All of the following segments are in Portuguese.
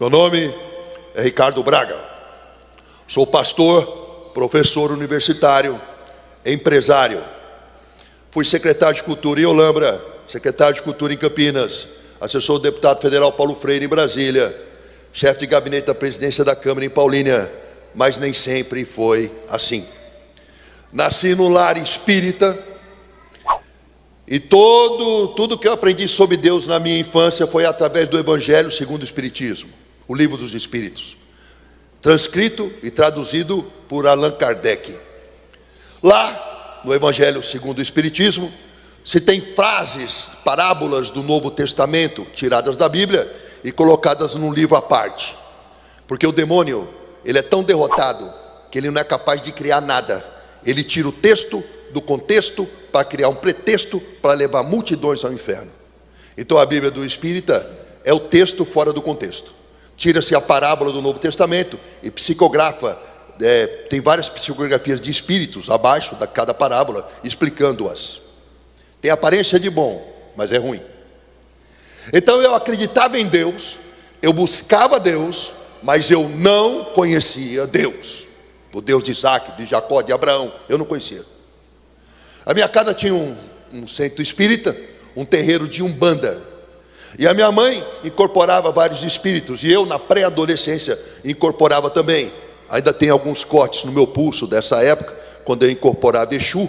Meu nome é Ricardo Braga. Sou pastor, professor universitário, empresário. Fui secretário de Cultura em Olambra, secretário de Cultura em Campinas, assessor do deputado federal Paulo Freire em Brasília, chefe de gabinete da presidência da Câmara em Paulínia, mas nem sempre foi assim. Nasci num lar espírita e tudo que eu aprendi sobre Deus na minha infância foi através do Evangelho segundo o Espiritismo, o Livro dos Espíritos, transcrito e traduzido por Allan Kardec. Lá, no Evangelho segundo o Espiritismo, se tem frases, parábolas do Novo Testamento, tiradas da Bíblia e colocadas num livro à parte. Porque o demônio, ele é tão derrotado, que ele não é capaz de criar nada. Ele tira o texto do contexto, para criar um pretexto, para levar multidões ao inferno. Então a Bíblia do Espírita é o texto fora do contexto. Tira-se a parábola do Novo Testamento e psicografa, tem várias psicografias de espíritos abaixo de cada parábola, explicando-as. Tem aparência de bom, mas é ruim. Então eu acreditava em Deus, eu buscava Deus, mas eu não conhecia Deus. O Deus de Isaac, de Jacó, de Abraão, eu não conhecia. A minha casa tinha um centro espírita, um terreiro de umbanda. E a minha mãe incorporava vários espíritos, e eu na pré-adolescência incorporava também. Ainda tem alguns cortes no meu pulso dessa época, quando eu incorporava Exu.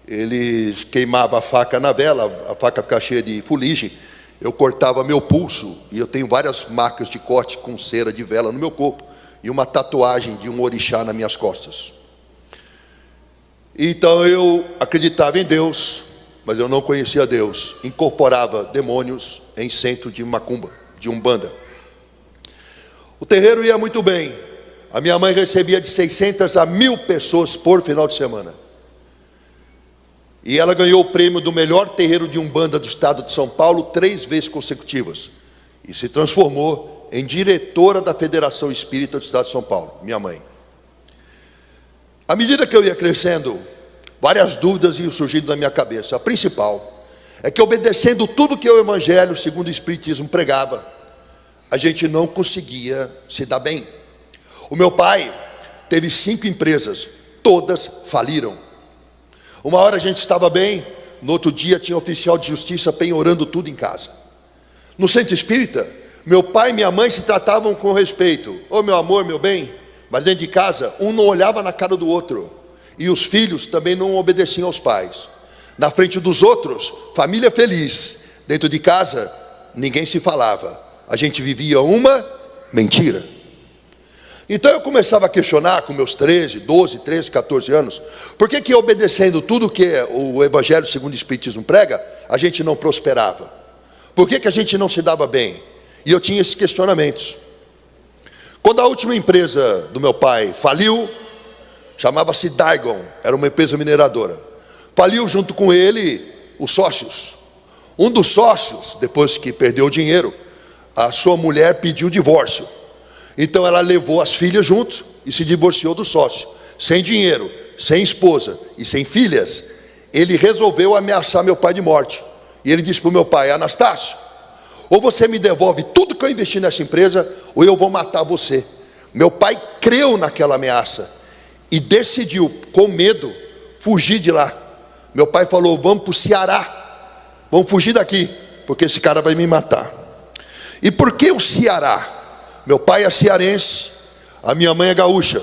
Ele queimava a faca na vela, a faca ficava cheia de fuligem. Eu cortava meu pulso, e eu tenho várias marcas de corte com cera de vela no meu corpo, e uma tatuagem de um orixá nas minhas costas. Então eu acreditava em Deus, mas eu não conhecia Deus. Incorporava demônios em centro de macumba, de umbanda. O terreiro ia muito bem. A minha mãe recebia de 600 a 1000 pessoas por final de semana. E ela ganhou o prêmio do melhor terreiro de umbanda do estado de São Paulo 3 vezes consecutivas. E se transformou em diretora da Federação Espírita do estado de São Paulo, minha mãe. À medida que eu ia crescendo, várias dúvidas iam surgindo na minha cabeça. A principal é que, obedecendo tudo que o Evangelho segundo o Espiritismo pregava, a gente não conseguia se dar bem. O meu pai teve 5 empresas, todas faliram. Uma hora a gente estava bem, no outro dia tinha oficial de justiça penhorando tudo em casa. No centro espírita, meu pai e minha mãe se tratavam com respeito. Ô meu amor, meu bem. Mas dentro de casa, um não olhava na cara do outro. E os filhos também não obedeciam aos pais. Na frente dos outros, família feliz. Dentro de casa, ninguém se falava. A gente vivia uma mentira. Então eu começava a questionar com meus 12, 13, 14 anos, por que obedecendo tudo que o Evangelho segundo o Espiritismo prega, a gente não prosperava? Por que a gente não se dava bem? E eu tinha esses questionamentos. Quando a última empresa do meu pai faliu, chamava-se Daigon, era uma empresa mineradora. Faliu junto com ele os sócios. Um dos sócios, depois que perdeu o dinheiro, a sua mulher pediu divórcio. Então ela levou as filhas junto e se divorciou do sócio. Sem dinheiro, sem esposa e sem filhas, ele resolveu ameaçar meu pai de morte. E ele disse para o meu pai: Anastácio, ou você me devolve tudo que eu investi nessa empresa, ou eu vou matar você. Meu pai creu naquela ameaça e decidiu, com medo, fugir de lá. Meu pai falou: vamos para o Ceará, vamos fugir daqui, porque esse cara vai me matar. E por que o Ceará? Meu pai é cearense, a minha mãe é gaúcha.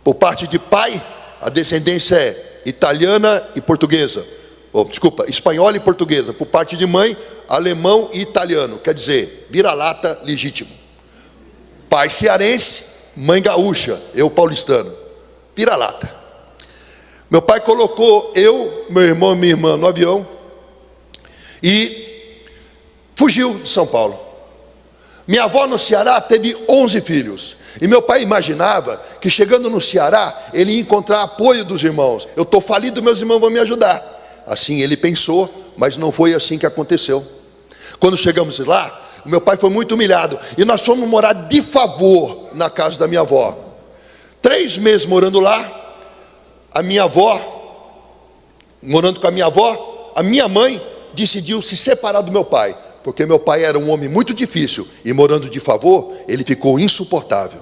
Por parte de pai, a descendência é italiana e portuguesa. Espanhola e portuguesa. Por parte de mãe, alemão e italiano. Quer dizer, vira-lata legítimo. Pai cearense, mãe gaúcha, eu paulistano. Vira-lata. Meu pai colocou eu, meu irmão e minha irmã no avião e fugiu de São Paulo. Minha avó no Ceará teve 11 filhos. E meu pai imaginava que chegando no Ceará, ele ia encontrar apoio dos irmãos. Eu estou falido, meus irmãos vão me ajudar. Assim ele pensou, mas não foi assim que aconteceu. Quando chegamos lá, o meu pai foi muito humilhado. E nós fomos morar de favor na casa da minha avó. 3 meses morando lá, a minha avó, morando com a minha avó, a minha mãe decidiu se separar do meu pai. porque meu pai era um homem muito difícil, e morando de favor, ele ficou insuportável.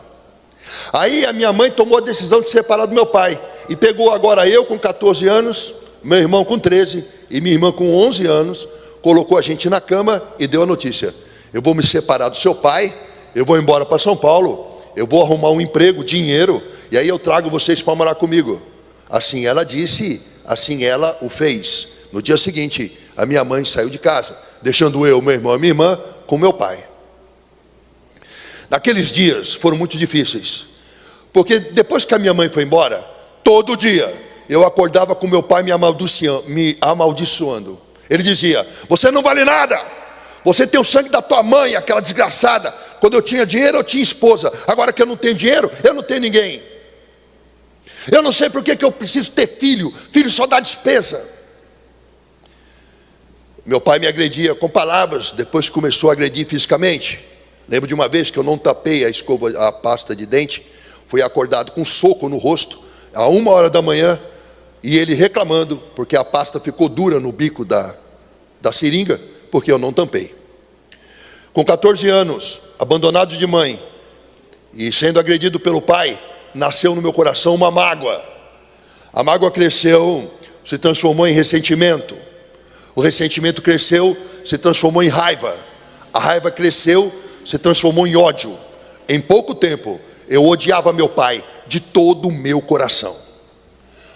Aí a minha mãe tomou a decisão de separar do meu pai, e pegou agora eu com 14 anos, meu irmão com 13, e minha irmã com 11 anos, colocou a gente na cama e deu a notícia: eu vou me separar do seu pai, eu vou embora para São Paulo, eu vou arrumar um emprego, dinheiro, e aí eu trago vocês para morar comigo. Assim ela disse, assim ela o fez. No dia seguinte, a minha mãe saiu de casa, deixando eu, meu irmão e minha irmã com meu pai. Naqueles dias foram muito difíceis, porque depois que a minha mãe foi embora, todo dia eu acordava com meu pai me amaldiçoando. Ele dizia: você não vale nada, você tem o sangue da tua mãe, aquela desgraçada. Quando eu tinha dinheiro eu tinha esposa, agora que eu não tenho dinheiro, eu não tenho ninguém. Eu não sei por que eu preciso ter filho, filho só dá despesa. Meu pai me agredia com palavras, depois começou a agredir fisicamente. Lembro de uma vez que eu não tapei a pasta de dente, fui acordado com um soco no rosto, a 1h da manhã, e ele reclamando, porque a pasta ficou dura no bico da seringa, porque eu não tampei. Com 14 anos, abandonado de mãe, e sendo agredido pelo pai, nasceu no meu coração uma mágoa. A mágoa cresceu, se transformou em ressentimento. O ressentimento cresceu, se transformou em raiva. A raiva cresceu, se transformou em ódio. Em pouco tempo, eu odiava meu pai de todo o meu coração.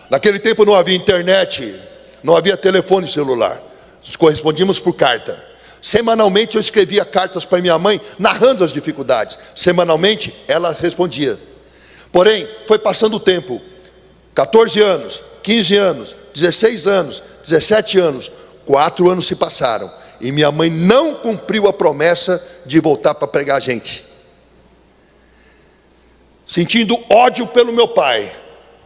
Naquele tempo não havia internet, não havia telefone celular. Nós correspondíamos por carta. Semanalmente eu escrevia cartas para minha mãe, narrando as dificuldades. Semanalmente ela respondia. Porém, foi passando o tempo, 14 anos, 15 anos, 16 anos, 17 anos, 4 anos se passaram, e minha mãe não cumpriu a promessa de voltar para pregar a gente. Sentindo ódio pelo meu pai,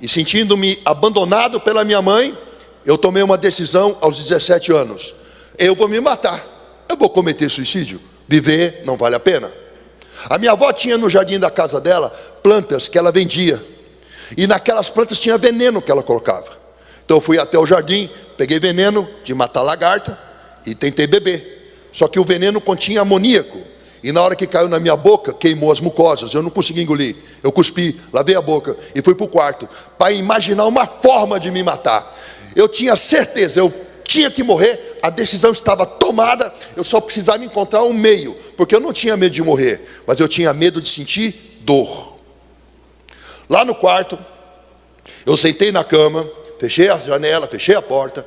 e sentindo-me abandonado pela minha mãe, eu tomei uma decisão aos 17 anos. Eu vou me matar, eu vou cometer suicídio, viver não vale a pena. A minha avó tinha no jardim da casa dela plantas que ela vendia, e naquelas plantas tinha veneno que ela colocava. Então eu fui até o jardim, peguei veneno de matar lagarta e tentei beber. Só que o veneno continha amoníaco, e na hora que caiu na minha boca, queimou as mucosas, eu não consegui engolir. Eu cuspi, lavei a boca e fui para o quarto para imaginar uma forma de me matar. Eu tinha certeza, eu tinha que morrer, a decisão estava tomada, eu só precisava encontrar um meio, porque eu não tinha medo de morrer, mas eu tinha medo de sentir dor. Lá no quarto, eu sentei na cama, fechei a janela, fechei a porta,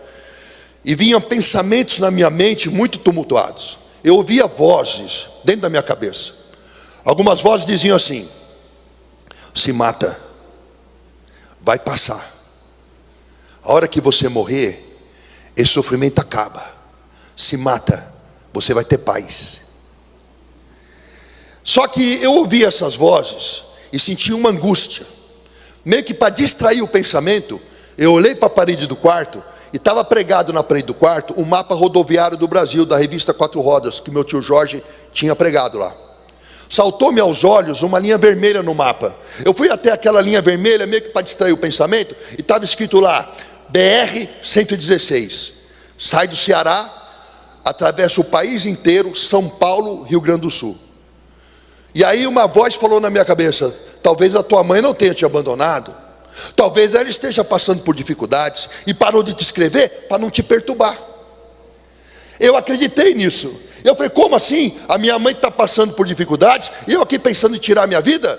e vinham pensamentos na minha mente muito tumultuados. Eu ouvia vozes dentro da minha cabeça. Algumas vozes diziam assim: se mata, vai passar. A hora que você morrer, esse sofrimento acaba. Se mata, você vai ter paz. Só que eu ouvi essas vozes e senti uma angústia. Meio que para distrair o pensamento, eu olhei para a parede do quarto e estava pregado na parede do quarto o mapa rodoviário do Brasil, da revista Quatro Rodas, que meu tio Jorge tinha pregado lá. Saltou-me aos olhos uma linha vermelha no mapa. Eu fui até aquela linha vermelha, meio que para distrair o pensamento, e estava escrito lá: BR-116, sai do Ceará, atravessa o país inteiro, São Paulo, Rio Grande do Sul. E aí uma voz falou na minha cabeça: talvez a tua mãe não tenha te abandonado, talvez ela esteja passando por dificuldades e parou de te escrever para não te perturbar. Eu acreditei nisso. Eu falei: como assim? A minha mãe está passando por dificuldades e eu aqui pensando em tirar a minha vida?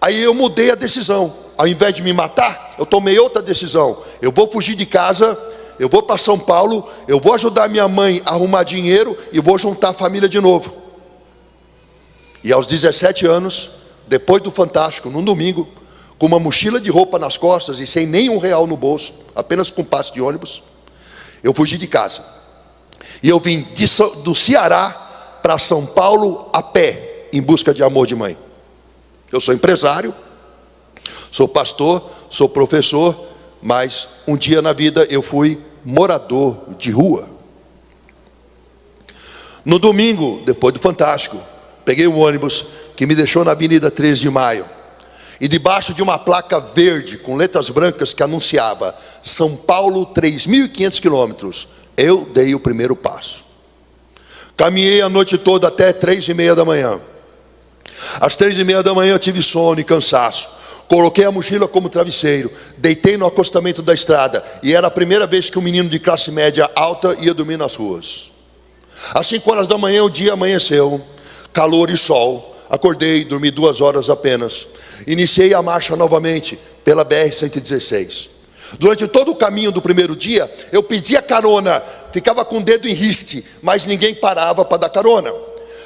Aí eu mudei a decisão. Ao invés de me matar, eu tomei outra decisão. Eu vou fugir de casa, eu vou para São Paulo, eu vou ajudar minha mãe a arrumar dinheiro e vou juntar a família de novo. E aos 17 anos, depois do Fantástico, num domingo, com uma mochila de roupa nas costas e sem nenhum real no bolso, apenas com passe de ônibus, eu fugi de casa. E eu vim do Ceará para São Paulo a pé, em busca de amor de mãe. Eu sou empresário, sou pastor, sou professor, mas um dia na vida eu fui morador de rua. No domingo, depois do Fantástico, peguei um ônibus que me deixou na Avenida 13 de Maio. E debaixo de uma placa verde, com letras brancas, que anunciava São Paulo, 3.500 quilômetros, eu dei o primeiro passo. Caminhei a noite toda até 3:30 da manhã. Às 3:30 da manhã eu tive sono e cansaço. Coloquei a mochila como travesseiro, deitei no acostamento da estrada, e era a primeira vez que um menino de classe média alta ia dormir nas ruas. Às 5 horas da manhã o dia amanheceu, calor e sol. Acordei, dormi 2 horas apenas. Iniciei a marcha novamente pela BR-116. Durante todo o caminho do primeiro dia, eu pedia carona, ficava com o dedo em riste, mas ninguém parava para dar carona.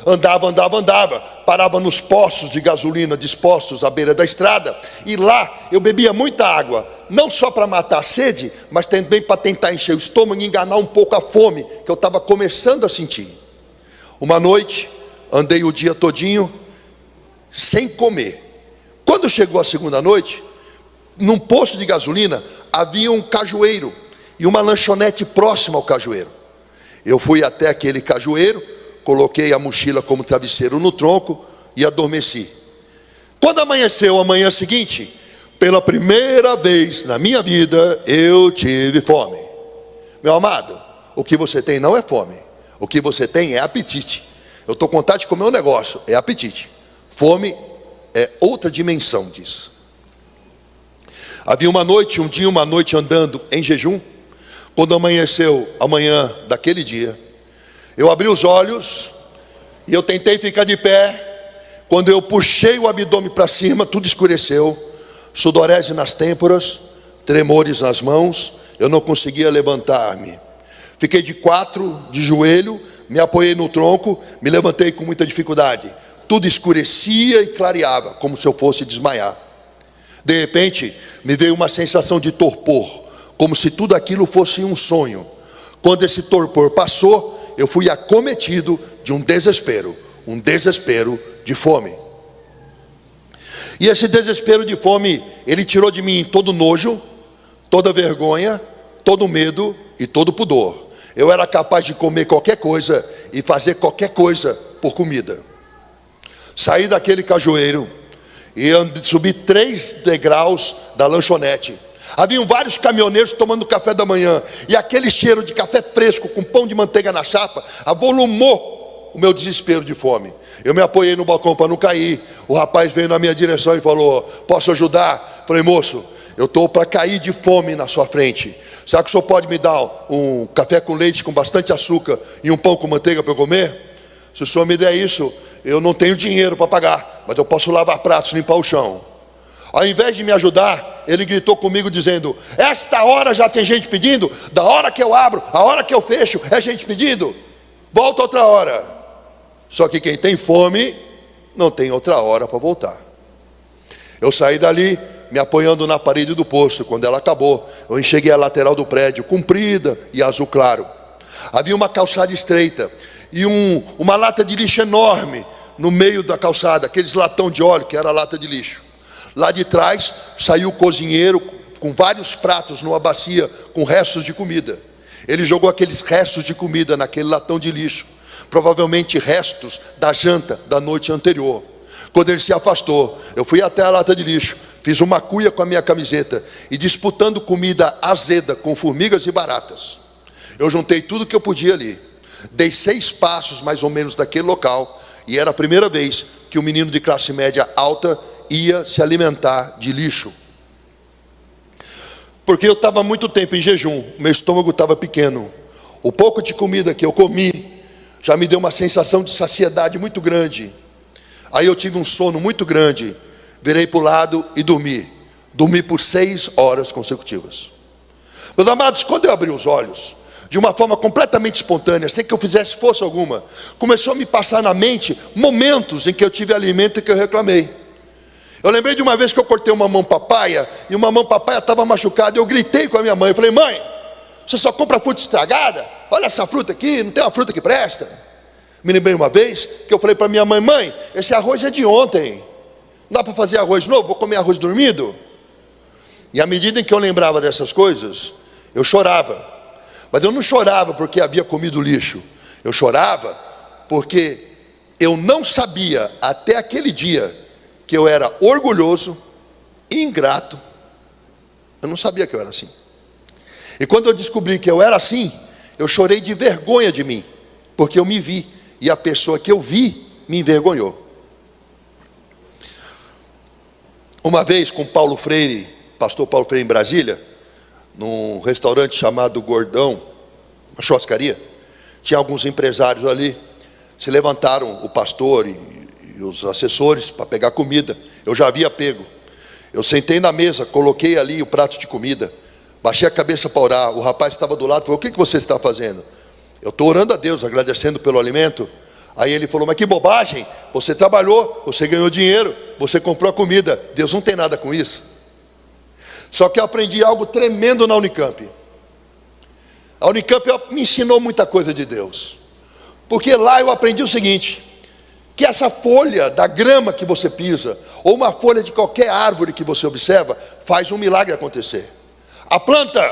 Andava, parava nos postos de gasolina dispostos à beira da estrada, e lá eu bebia muita água, não só para matar a sede, mas também para tentar encher o estômago e enganar um pouco a fome que eu estava começando a sentir. Uma noite, andei o dia todinho sem comer. Quando chegou a segunda noite, num posto de gasolina havia um cajueiro e uma lanchonete próxima ao cajueiro. Eu fui até aquele cajueiro, coloquei a mochila como travesseiro no tronco e adormeci. Quando amanheceu a manhã seguinte, pela primeira vez na minha vida, eu tive fome. Meu amado, o que você tem não é fome, o que você tem é apetite. Eu estou com vontade de comer um negócio, é apetite. Fome é outra dimensão disso. Havia uma noite andando em jejum. Quando amanheceu a manhã daquele dia, eu abri os olhos e eu tentei ficar de pé. Quando eu puxei o abdômen para cima, tudo escureceu. Sudorese nas têmporas, tremores nas mãos. Eu não conseguia levantar-me. Fiquei de 4, de joelho, me apoiei no tronco, me levantei com muita dificuldade. Tudo escurecia e clareava, como se eu fosse desmaiar. De repente, me veio uma sensação de torpor, como se tudo aquilo fosse um sonho. Quando esse torpor passou, eu fui acometido de um desespero de fome. E esse desespero de fome, ele tirou de mim todo nojo, toda vergonha, todo medo e todo pudor. Eu era capaz de comer qualquer coisa e fazer qualquer coisa por comida. Saí daquele cajueiro e subi 3 degraus da lanchonete. Haviam vários caminhoneiros tomando café da manhã, e aquele cheiro de café fresco com pão de manteiga na chapa avolumou o meu desespero de fome. Eu me apoiei no balcão para não cair. O rapaz veio na minha direção e falou: posso ajudar? Falei: moço, eu estou para cair de fome na sua frente. Será que o senhor pode me dar um café com leite com bastante açúcar e um pão com manteiga para eu comer? Se o senhor me der isso, eu não tenho dinheiro para pagar, mas eu posso lavar pratos, limpar o chão. Ao invés de me ajudar, ele gritou comigo dizendo: esta hora já tem gente pedindo? Da hora que eu abro, a hora que eu fecho, é gente pedindo? Volta outra hora. Só que quem tem fome, não tem outra hora para voltar. Eu saí dali, me apoiando na parede do posto. Quando ela acabou, eu enxerguei a lateral do prédio, comprida e azul claro. Havia uma calçada estreita e uma lata de lixo enorme no meio da calçada, aqueles latão de óleo que era lata de lixo. Lá de trás saiu o cozinheiro com vários pratos numa bacia com restos de comida. Ele jogou aqueles restos de comida naquele latão de lixo, provavelmente restos da janta da noite anterior. Quando ele se afastou, eu fui até a lata de lixo, fiz uma cuia com a minha camiseta e, disputando comida azeda com formigas e baratas, eu juntei tudo que eu podia ali. Dei 6 passos mais ou menos daquele local, e era a primeira vez que um menino de classe média alta ia se alimentar de lixo. Porque eu estava muito tempo em jejum, meu estômago estava pequeno. O pouco de comida que eu comi já me deu uma sensação de saciedade muito grande. Aí eu tive um sono muito grande, virei para o lado e dormi. Dormi por 6 horas consecutivas. Meus amados, quando eu abri os olhos, de uma forma completamente espontânea, sem que eu fizesse força alguma, começou a me passar na mente momentos em que eu tive alimento e que eu reclamei. Eu lembrei de uma vez que eu cortei uma mão papaya, e uma mão papaya estava machucada, eu gritei com a minha mãe, eu falei: mãe, você só compra fruta estragada? Olha essa fruta aqui, não tem uma fruta que presta. Me lembrei uma vez que eu falei para minha mãe: mãe, esse arroz é de ontem, não dá para fazer arroz novo, vou comer arroz dormido? E à medida em que eu lembrava dessas coisas, eu chorava. Mas eu não chorava porque havia comido lixo, eu chorava porque eu não sabia até aquele dia que eu era orgulhoso, ingrato. Eu não sabia que eu era assim. E quando eu descobri que eu era assim, eu chorei de vergonha de mim, porque eu me vi e a pessoa que eu vi me envergonhou. Uma vez com Paulo Freire, pastor Paulo Freire em Brasília, num restaurante chamado Gordão, uma churrascaria, tinha alguns empresários ali, se levantaram o pastor e os assessores para pegar comida. Eu já havia pego. Eu sentei na mesa, coloquei ali o prato de comida, baixei a cabeça para orar. O rapaz estava do lado, falou: o que você está fazendo? Eu estou orando a Deus, agradecendo pelo alimento. Aí ele falou: mas que bobagem, você trabalhou, você ganhou dinheiro, você comprou a comida, Deus não tem nada com isso. Só que eu aprendi algo tremendo na Unicamp. A Unicamp me ensinou muita coisa de Deus, porque lá eu aprendi o seguinte: que essa folha da grama que você pisa, ou uma folha de qualquer árvore que você observa, faz um milagre acontecer. A planta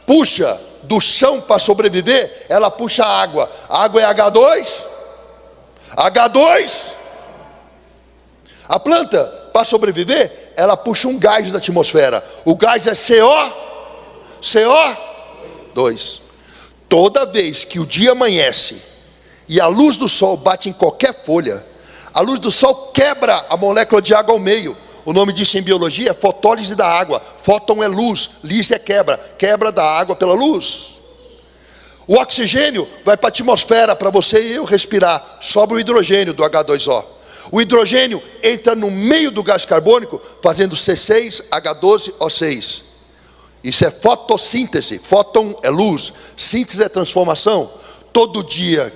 puxa do chão para sobreviver, ela puxa água. A água é H2. A planta, para sobreviver, ela puxa um gás da atmosfera. O gás é CO2. Toda vez que o dia amanhece e a luz do sol bate em qualquer folha, a luz do sol quebra a molécula de água ao meio. O nome disso em biologia é fotólise da água. Fóton é luz, lise é quebra da água pela luz. O oxigênio vai para a atmosfera para você e eu respirar. Sobra o hidrogênio do H2O. O hidrogênio entra no meio do gás carbônico, fazendo C6H12O6. Isso é fotossíntese. Fóton é luz, síntese é transformação. Todo dia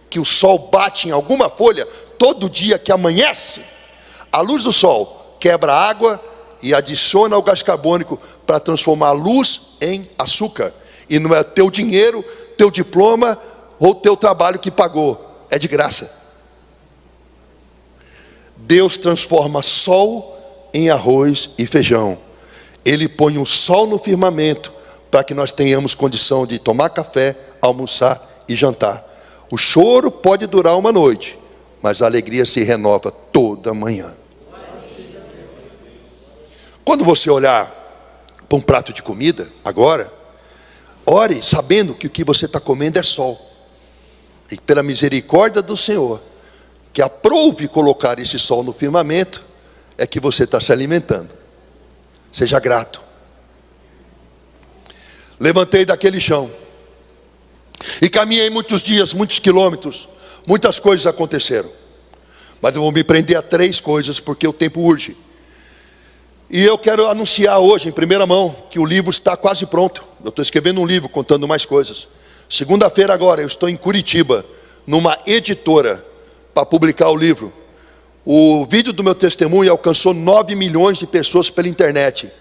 que o sol bate em alguma folha, todo dia que amanhece, a luz do sol quebra a água e adiciona o gás carbônico para transformar a luz em açúcar. E não é teu dinheiro, teu diploma ou teu trabalho que pagou, é de graça. Deus transforma sol em arroz e feijão. Ele põe o sol no firmamento para que nós tenhamos condição de tomar café, almoçar e jantar. O choro pode durar uma noite, mas a alegria se renova toda manhã. Quando você olhar para um prato de comida, agora, ore sabendo que o que você está comendo é sol. E pela misericórdia do Senhor, que aprove colocar esse sol no firmamento, é que você está se alimentando. Seja grato. Levantei daquele chão e caminhei muitos dias, muitos quilômetros. Muitas coisas aconteceram, mas eu vou me prender a 3 coisas, porque o tempo urge. E eu quero anunciar hoje, em primeira mão, que o livro está quase pronto. Eu estou escrevendo um livro contando mais coisas. Segunda-feira agora, eu estou em Curitiba, numa editora, para publicar o livro. O vídeo do meu testemunho alcançou 9 milhões de pessoas pela internet.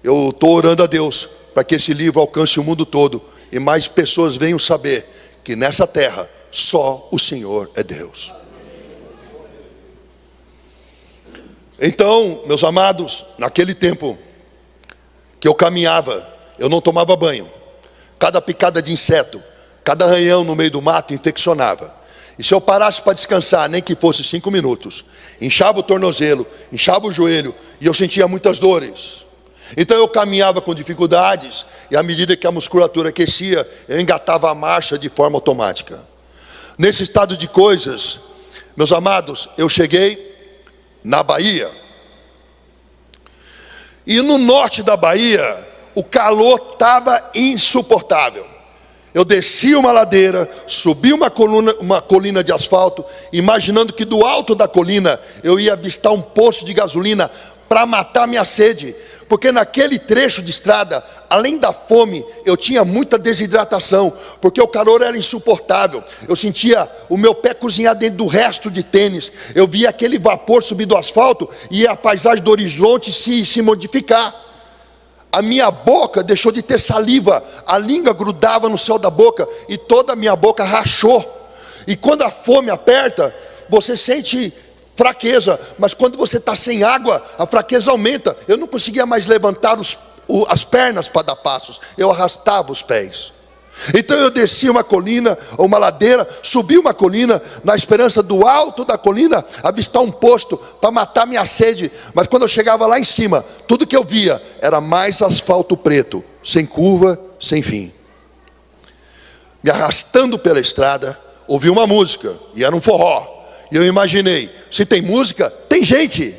Eu estou orando a Deus para que esse livro alcance o mundo todo e mais pessoas venham saber que nessa terra só o Senhor é Deus. Então, meus amados, naquele tempo que eu caminhava, eu não tomava banho. Cada picada de inseto, cada arranhão no meio do mato infeccionava. E se eu parasse para descansar, nem que fosse 5 minutos, inchava o tornozelo, inchava o joelho, e eu sentia muitas dores. Então eu caminhava com dificuldades, e à medida que a musculatura aquecia, eu engatava a marcha de forma automática. Nesse estado de coisas, meus amados, eu cheguei na Bahia. E no norte da Bahia, o calor estava insuportável. Eu desci uma ladeira, subi uma colina de asfalto, imaginando que do alto da colina eu ia avistar um posto de gasolina para matar minha sede. Porque naquele trecho de estrada, além da fome, eu tinha muita desidratação, porque o calor era insuportável. Eu sentia o meu pé cozinhar dentro do resto de tênis. Eu via aquele vapor subir do asfalto e a paisagem do horizonte se modificar. A minha boca deixou de ter saliva, a língua grudava no céu da boca e toda a minha boca rachou. E quando a fome aperta, você sente fraqueza, mas quando você está sem água, a fraqueza aumenta. Eu não conseguia mais levantar as pernas para dar passos, eu arrastava os pés. Então eu desci uma colina, uma ladeira, subi uma colina, na esperança do alto da colina avistar um posto para matar minha sede. Mas quando eu chegava lá em cima, tudo que eu via era mais asfalto preto, sem curva, sem fim. Me arrastando pela estrada, ouvi uma música, e era um forró. E eu imaginei, se tem música, tem gente.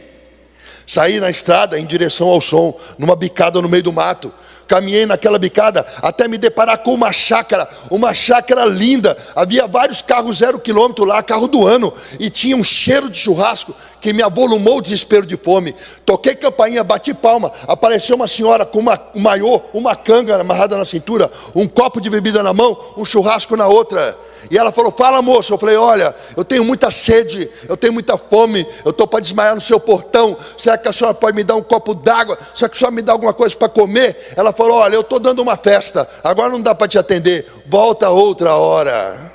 Saí na estrada em direção ao som, numa bicada no meio do mato. Caminhei naquela bicada até me deparar com uma chácara linda. Havia vários carros 0 quilômetro lá, carro do ano, e tinha um cheiro de churrasco que me avolumou o desespero de fome. Toquei campainha, bati palma, apareceu uma senhora com um maiô, uma canga amarrada na cintura, um copo de bebida na mão, um churrasco na outra. E ela falou, fala moço. Eu falei, olha, eu tenho muita sede, eu tenho muita fome, eu estou para desmaiar no seu portão. Será que a senhora pode me dar um copo d'água? Será que a senhora me dá alguma coisa para comer? Ela falou, olha, eu estou dando uma festa, agora não dá para te atender, volta outra hora.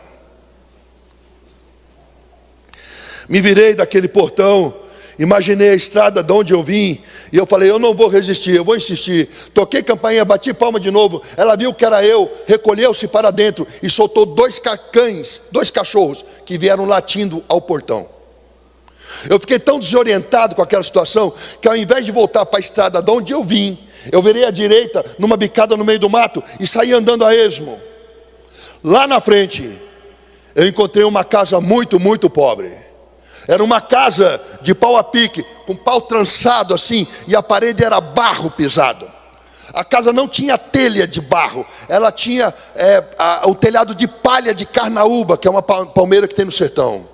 Me virei daquele portão, imaginei a estrada de onde eu vim, e eu falei, eu não vou resistir, eu vou insistir. Toquei campainha, bati palma de novo. Ela viu que era eu, recolheu-se para dentro e soltou 2 cães, 2 cachorros que vieram latindo ao portão. Eu fiquei tão desorientado com aquela situação que ao invés de voltar para a estrada de onde eu vim, eu virei à direita numa bicada no meio do mato e saí andando a esmo. Lá na frente eu encontrei uma casa muito, muito pobre. Era uma casa de pau a pique, com pau trançado assim, e a parede era barro pisado. A casa não tinha telha de barro, ela tinha o telhado de palha de carnaúba, que é uma palmeira que tem no sertão.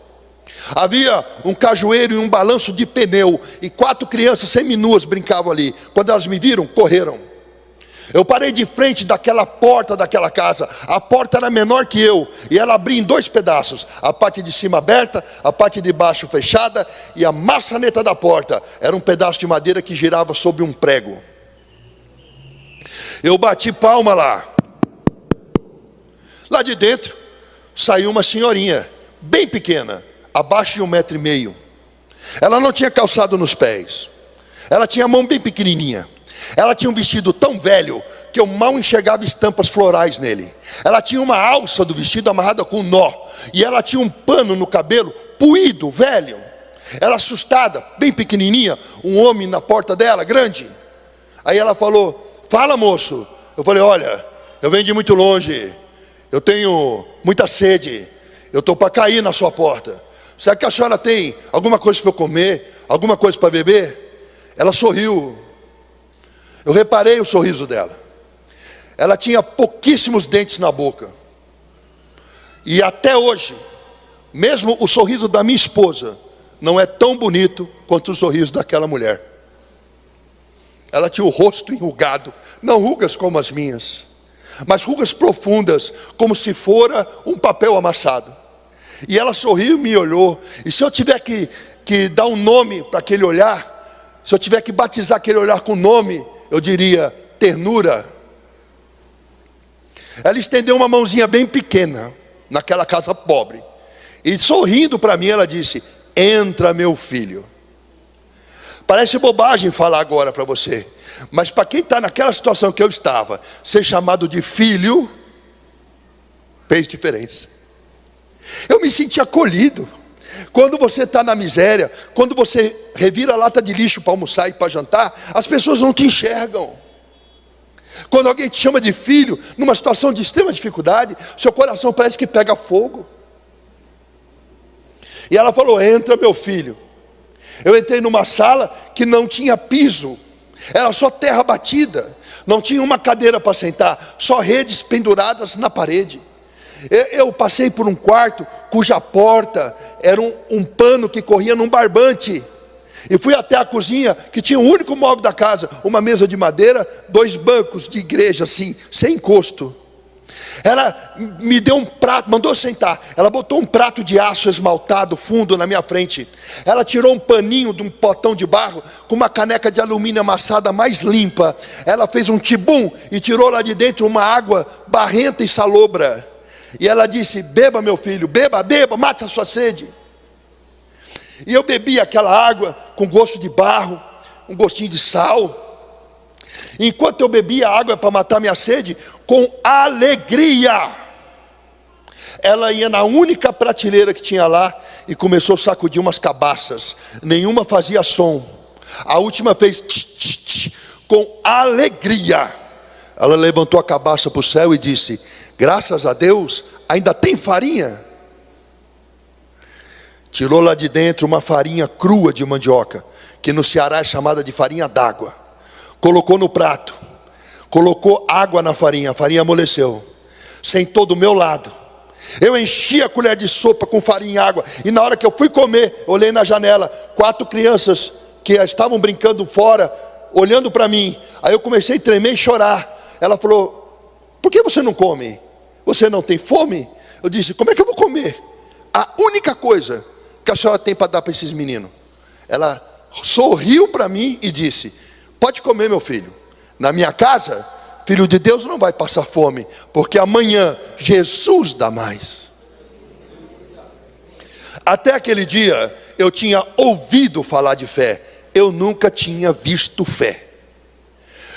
Havia um cajueiro e um balanço de pneu, e 4 crianças seminuas brincavam ali. Quando elas me viram, correram. Eu parei de frente daquela porta daquela casa. A porta era menor que eu, e ela abria em 2 pedaços. A parte de cima aberta, a parte de baixo fechada, e a maçaneta da porta era um pedaço de madeira que girava sobre um prego. Eu bati palma lá. Lá de dentro saiu uma senhorinha, bem pequena, abaixo de 1,5 metro. Ela não tinha calçado nos pés. Ela tinha a mão bem pequenininha. Ela tinha um vestido tão velho que eu mal enxergava estampas florais nele. Ela tinha uma alça do vestido amarrada com um nó. E ela tinha um pano no cabelo, puído, velho. Ela assustada, bem pequenininha, um homem na porta dela, grande. Aí ela falou, fala moço. Eu falei, olha, eu venho de muito longe, eu tenho muita sede, eu estou para cair na sua porta. Será que a senhora tem alguma coisa para eu comer, alguma coisa para beber? Ela sorriu. Eu reparei o sorriso dela. Ela tinha pouquíssimos dentes na boca. E até hoje, mesmo o sorriso da minha esposa não é tão bonito quanto o sorriso daquela mulher. Ela tinha o rosto enrugado, não rugas como as minhas, mas rugas profundas, como se fora um papel amassado. E ela sorriu e me olhou. E se eu tiver que dar um nome para aquele olhar, se eu tiver que batizar aquele olhar com nome, eu diria ternura. Ela estendeu uma mãozinha bem pequena naquela casa pobre, e sorrindo para mim ela disse, entra meu filho. Parece bobagem falar agora para você, mas para quem está naquela situação que eu estava, ser chamado de filho fez diferença. Eu me senti acolhido. Quando você está na miséria, quando você revira a lata de lixo para almoçar e para jantar, as pessoas não te enxergam. Quando alguém te chama de filho, numa situação de extrema dificuldade, seu coração parece que pega fogo. E ela falou, entra meu filho. Eu entrei numa sala que não tinha piso, era só terra batida, não tinha uma cadeira para sentar, só redes penduradas na parede. Eu passei por um quarto cuja porta era um pano que corria num barbante. E fui até a cozinha, que tinha o único móvel da casa, uma mesa de madeira, 2 bancos de igreja assim, sem encosto. Ela me deu um prato, mandou sentar. Ela botou um prato de aço esmaltado fundo na minha frente. Ela tirou um paninho de um potão de barro com uma caneca de alumínio amassada mais limpa. Ela fez um tibum e tirou lá de dentro uma água barrenta e salobra. E ela disse, beba meu filho, beba, beba, mate a sua sede. E eu bebi aquela água com gosto de barro, um gostinho de sal. Enquanto eu bebia a água para matar minha sede, com alegria, ela ia na única prateleira que tinha lá e começou a sacudir umas cabaças. Nenhuma fazia som. A última fez tch, tch, tch, com alegria. Ela levantou a cabaça para o céu e disse, graças a Deus, ainda tem farinha. tirou lá de dentro uma farinha crua de mandioca, que no Ceará é chamada de farinha d'água. Colocou no prato, colocou água na farinha, a farinha amoleceu. Sentou do meu lado. Eu enchi a colher de sopa com farinha e água. E na hora que eu fui comer, olhei na janela, 4 crianças que estavam brincando fora, olhando para mim. Aí eu comecei a tremer e chorar. Ela falou: por que você não come? Você não tem fome? Eu disse: como é que eu vou comer a única coisa que a senhora tem para dar para esses meninos? Ela sorriu para mim e disse: pode comer, meu filho. Na minha casa, filho de Deus não vai passar fome, porque amanhã Jesus dá mais. Até aquele dia eu tinha ouvido falar de fé, eu nunca tinha visto fé.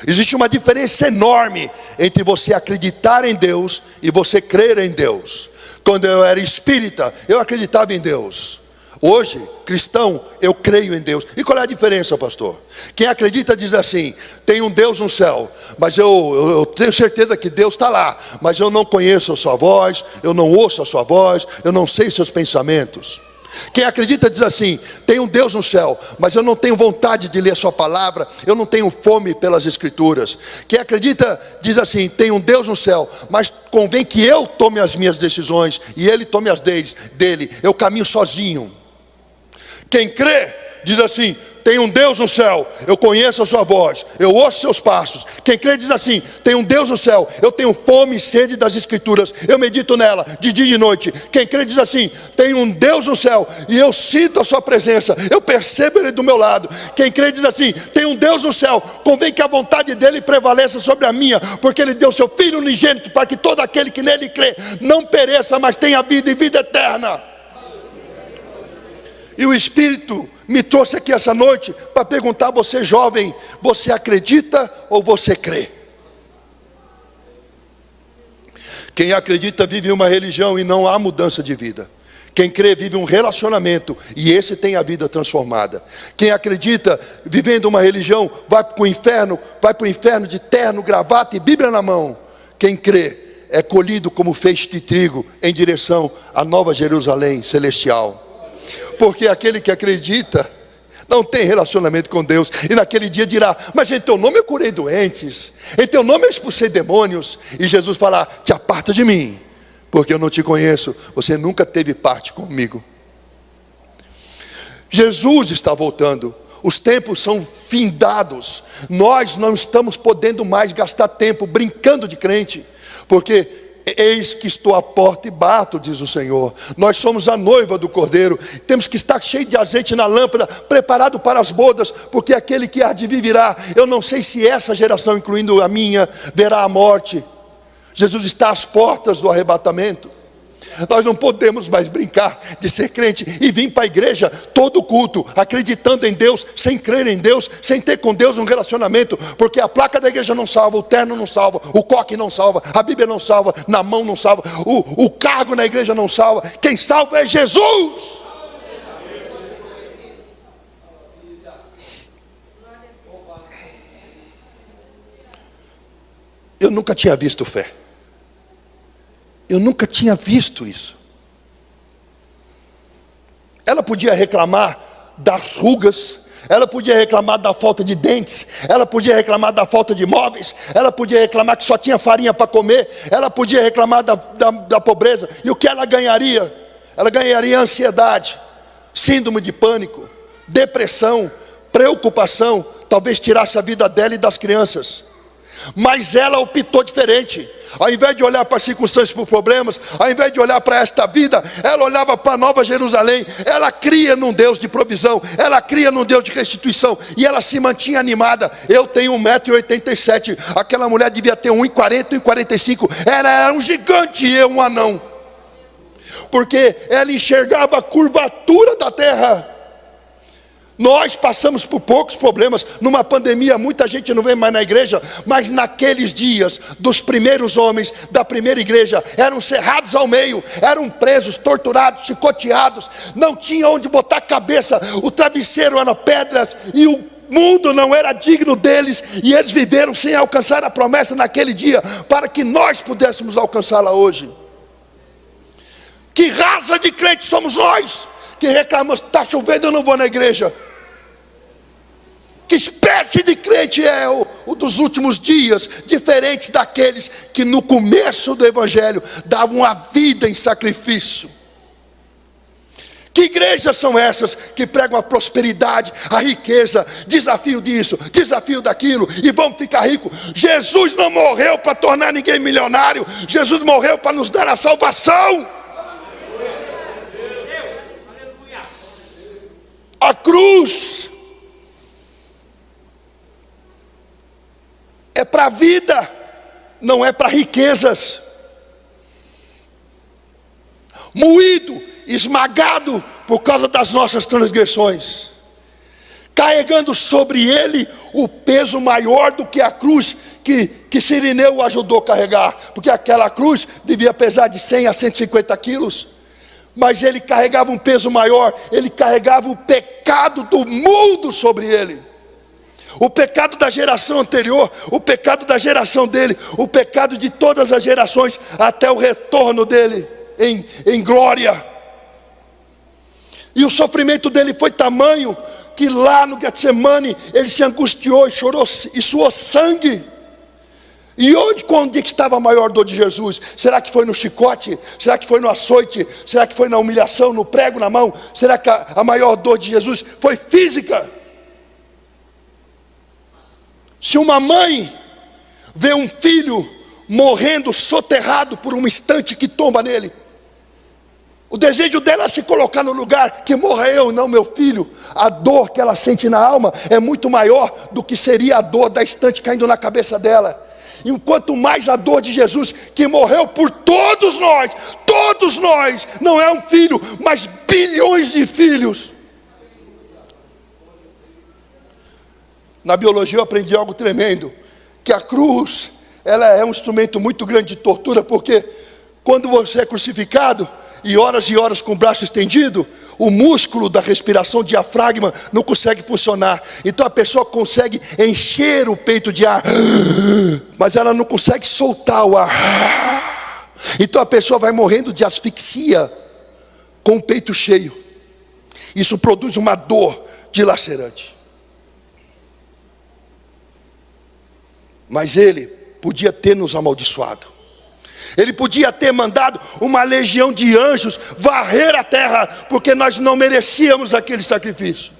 Existe uma diferença enorme entre você acreditar em Deus e você crer em Deus. Quando eu era espírita, eu acreditava em Deus. Hoje, cristão, eu creio em Deus. E qual é a diferença, pastor? Quem acredita diz assim: tem um Deus no céu, mas eu tenho certeza que Deus está lá, mas eu não conheço a sua voz, eu não ouço a sua voz, eu não sei seus pensamentos. Quem acredita diz assim: tem um Deus no céu, mas eu não tenho vontade de ler a sua palavra, eu não tenho fome pelas escrituras. Quem acredita diz assim: tem um Deus no céu, mas convém que eu tome as minhas decisões e ele tome as dele, eu caminho sozinho. Quem crê diz assim: tem um Deus no céu, eu conheço a sua voz, eu ouço seus passos. Quem crê diz assim: tem um Deus no céu, eu tenho fome e sede das escrituras, eu medito nela de dia e de noite. Quem crê diz assim: tem um Deus no céu e eu sinto a sua presença, eu percebo ele do meu lado. Quem crê diz assim: tem um Deus no céu, convém que a vontade dele prevaleça sobre a minha, porque ele deu seu Filho unigênito para que todo aquele que nele crê não pereça, mas tenha vida e vida eterna. E o Espírito me trouxe aqui essa noite para perguntar a você, jovem: você acredita ou você crê? Quem acredita vive uma religião e não há mudança de vida. Quem crê vive um relacionamento e esse tem a vida transformada. Quem acredita vivendo uma religião vai para o inferno de terno, gravata e Bíblia na mão. Quem crê é colhido como feixe de trigo em direção à nova Jerusalém celestial. Porque aquele que acredita não tem relacionamento com Deus, e naquele dia dirá: mas em teu nome eu curei doentes, em teu nome eu expulsei demônios. E Jesus falará: te aparta de mim, porque eu não te conheço, você nunca teve parte comigo. Jesus está voltando, os tempos são findados. Nós não estamos podendo mais gastar tempo brincando de crente, porque eis que estou à porta e bato, diz o Senhor. Nós somos a noiva do Cordeiro, temos que estar cheio de azeite na lâmpada, preparado para as bodas, porque aquele que há de vir virá. Eu não sei se essa geração, incluindo a minha, verá a morte. Jesus está às portas do arrebatamento. Nós não podemos mais brincar de ser crente e vir para a igreja todo culto, acreditando em Deus, sem crer em Deus, sem ter com Deus um relacionamento, porque a placa da igreja não salva, o terno não salva, o coque não salva, a Bíblia não salva, na mão não salva, o cargo na igreja não salva. Quem salva é Jesus. Eu nunca tinha visto fé. Eu nunca tinha visto isso. Ela podia reclamar das rugas, ela podia reclamar da falta de dentes, ela podia reclamar da falta de móveis, ela podia reclamar que só tinha farinha para comer, ela podia reclamar da pobreza. E o que ela ganharia? Ela ganharia ansiedade, síndrome de pânico, depressão, preocupação, talvez tirasse a vida dela e das crianças. Mas ela optou diferente. Ao invés de olhar para as circunstâncias, para os problemas, ao invés de olhar para esta vida, ela olhava para a Nova Jerusalém. Ela cria num Deus de provisão, ela cria num Deus de restituição, e ela se mantinha animada. Eu tenho 1,87 m, aquela mulher devia ter 1,40, 1,45. Ela era um gigante e eu um anão, porque ela enxergava a curvatura da terra. Nós passamos por poucos problemas. Numa pandemia muita gente não vem mais na igreja, mas naqueles dias dos primeiros homens da primeira igreja eram cerrados ao meio, eram presos, torturados, chicoteados, não tinha onde botar a cabeça, o travesseiro era pedras e o mundo não era digno deles, e eles viveram sem alcançar a promessa naquele dia, para que nós pudéssemos alcançá-la hoje. Que raça de crentes somos nós, que reclama, está chovendo, eu não vou na igreja. Que espécie de crente é o dos últimos dias, diferente daqueles que no começo do evangelho davam a vida em sacrifício? Que igrejas são essas que pregam a prosperidade, a riqueza, desafio disso, desafio daquilo, e vamos ficar ricos? Jesus não morreu para tornar ninguém milionário, Jesus morreu para nos dar a salvação. A cruz é para a vida, não é para riquezas. Moído, esmagado por causa das nossas transgressões, carregando sobre ele o peso maior do que a cruz que Cirineu o ajudou a carregar, porque aquela cruz devia pesar de 100 a 150 quilos, mas ele carregava um peso maior, ele carregava o pecado do mundo sobre ele, o pecado da geração anterior, o pecado da geração dele, o pecado de todas as gerações, até o retorno dele em glória. E o sofrimento dele foi tamanho que lá no Getsemane ele se angustiou e chorou e suou sangue. E onde estava a maior dor de Jesus? Será que foi no chicote? Será que foi no açoite? Será que foi na humilhação, no prego na mão? Será que a maior dor de Jesus foi física? Se uma mãe vê um filho morrendo soterrado por um instante que tomba nele, o desejo dela é se colocar no lugar que morra eu, não meu filho. A dor que ela sente na alma é muito maior do que seria a dor da estante caindo na cabeça dela. Enquanto mais a dor de Jesus, que morreu por todos nós, não é um filho, mas bilhões de filhos. Na biologia eu aprendi algo tremendo, que a cruz, ela é um instrumento muito grande de tortura, porque quando você é crucificado, e horas com o braço estendido, o músculo da respiração, diafragma, não consegue funcionar. Então a pessoa consegue encher o peito de ar, mas ela não consegue soltar o ar. Então a pessoa vai morrendo de asfixia com o peito cheio. Isso produz uma dor dilacerante. Mas ele podia ter nos amaldiçoado. Ele podia ter mandado uma legião de anjos varrer a terra, porque nós não merecíamos aquele sacrifício.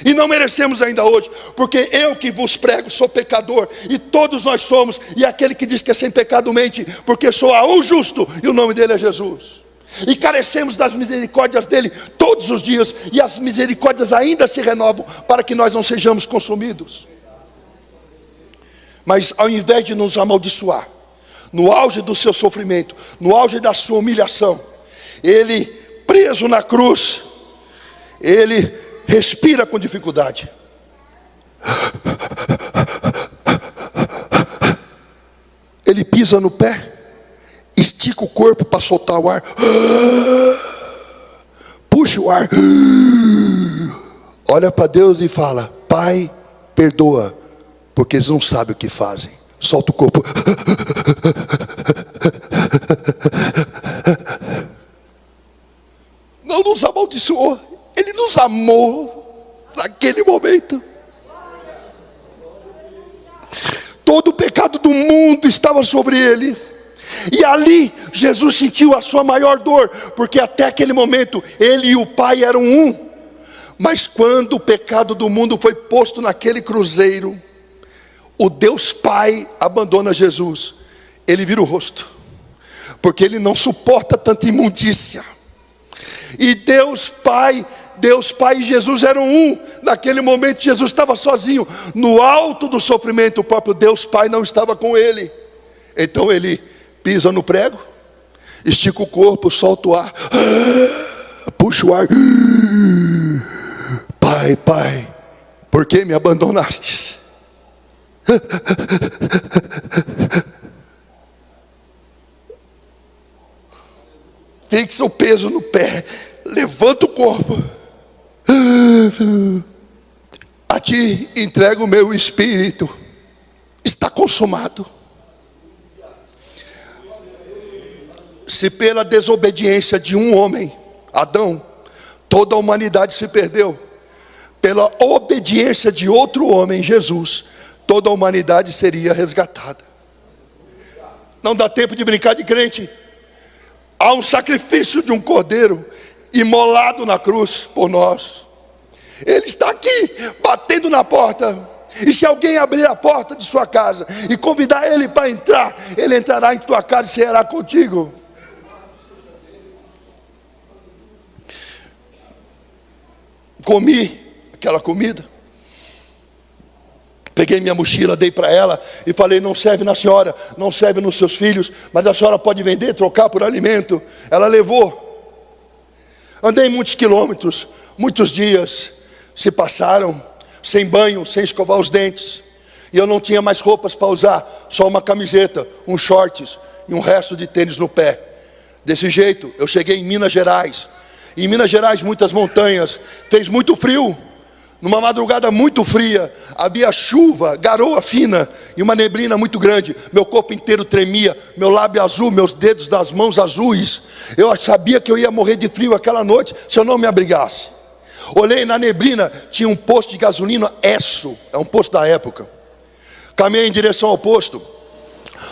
E não merecemos ainda hoje, porque eu que vos prego sou pecador, e todos nós somos, e aquele que diz que é sem pecado mente, porque só há um justo, e o nome dele é Jesus. E carecemos das misericórdias dele todos os dias, e as misericórdias ainda se renovam, para que nós não sejamos consumidos. Mas ao invés de nos amaldiçoar, no auge do seu sofrimento, no auge da sua humilhação, ele preso na cruz, ele respira com dificuldade. Ele pisa no pé, estica o corpo para soltar o ar, puxa o ar, olha para Deus e fala: Pai, perdoa, porque eles não sabem o que fazem. Solta o corpo. Não nos amaldiçoou, ele nos amou naquele momento. Todo o pecado do mundo estava sobre ele, e ali Jesus sentiu a sua maior dor, porque até aquele momento ele e o Pai eram um. Mas quando o pecado do mundo foi posto naquele cruzeiro, o Deus Pai abandona Jesus. Ele vira o rosto, porque ele não suporta tanta imundícia. E Deus Pai e Jesus eram um. Naquele momento Jesus estava sozinho. No alto do sofrimento, o próprio Deus Pai não estava com ele. Então ele pisa no prego, estica o corpo, solta o ar, puxa o ar. Pai, por que me abandonastes? Fixa o peso no pé, levanta o corpo. A ti entrego o meu espírito, está consumado. Se pela desobediência de um homem, Adão, Toda a humanidade se perdeu. Pela obediência de outro homem, Jesus, toda a humanidade seria resgatada. Não dá tempo de brincar de crente. Há um sacrifício de um cordeiro imolado na cruz por nós. Ele está aqui, batendo na porta. E se alguém abrir a porta de sua casa e convidar ele para entrar, ele entrará em tua casa e ceará contigo. Comi aquela comida, peguei minha mochila, dei para ela e falei: não serve na senhora, não serve nos seus filhos, mas a senhora pode vender, trocar por alimento. Ela levou. Andei muitos quilômetros, muitos dias se passaram, sem banho, sem escovar os dentes, e eu não tinha mais roupas para usar, só uma camiseta, uns shorts e um resto de tênis no pé. Desse jeito eu cheguei em Minas Gerais. Em Minas Gerais, muitas montanhas, fez muito frio. Numa madrugada muito fria, havia chuva, garoa fina e uma neblina muito grande. Meu corpo inteiro tremia, meu lábio azul, meus dedos das mãos azuis. Eu sabia que eu ia morrer de frio aquela noite se eu não me abrigasse. Olhei na neblina, tinha um posto de gasolina Esso, é um posto da época. Caminhei em direção ao posto.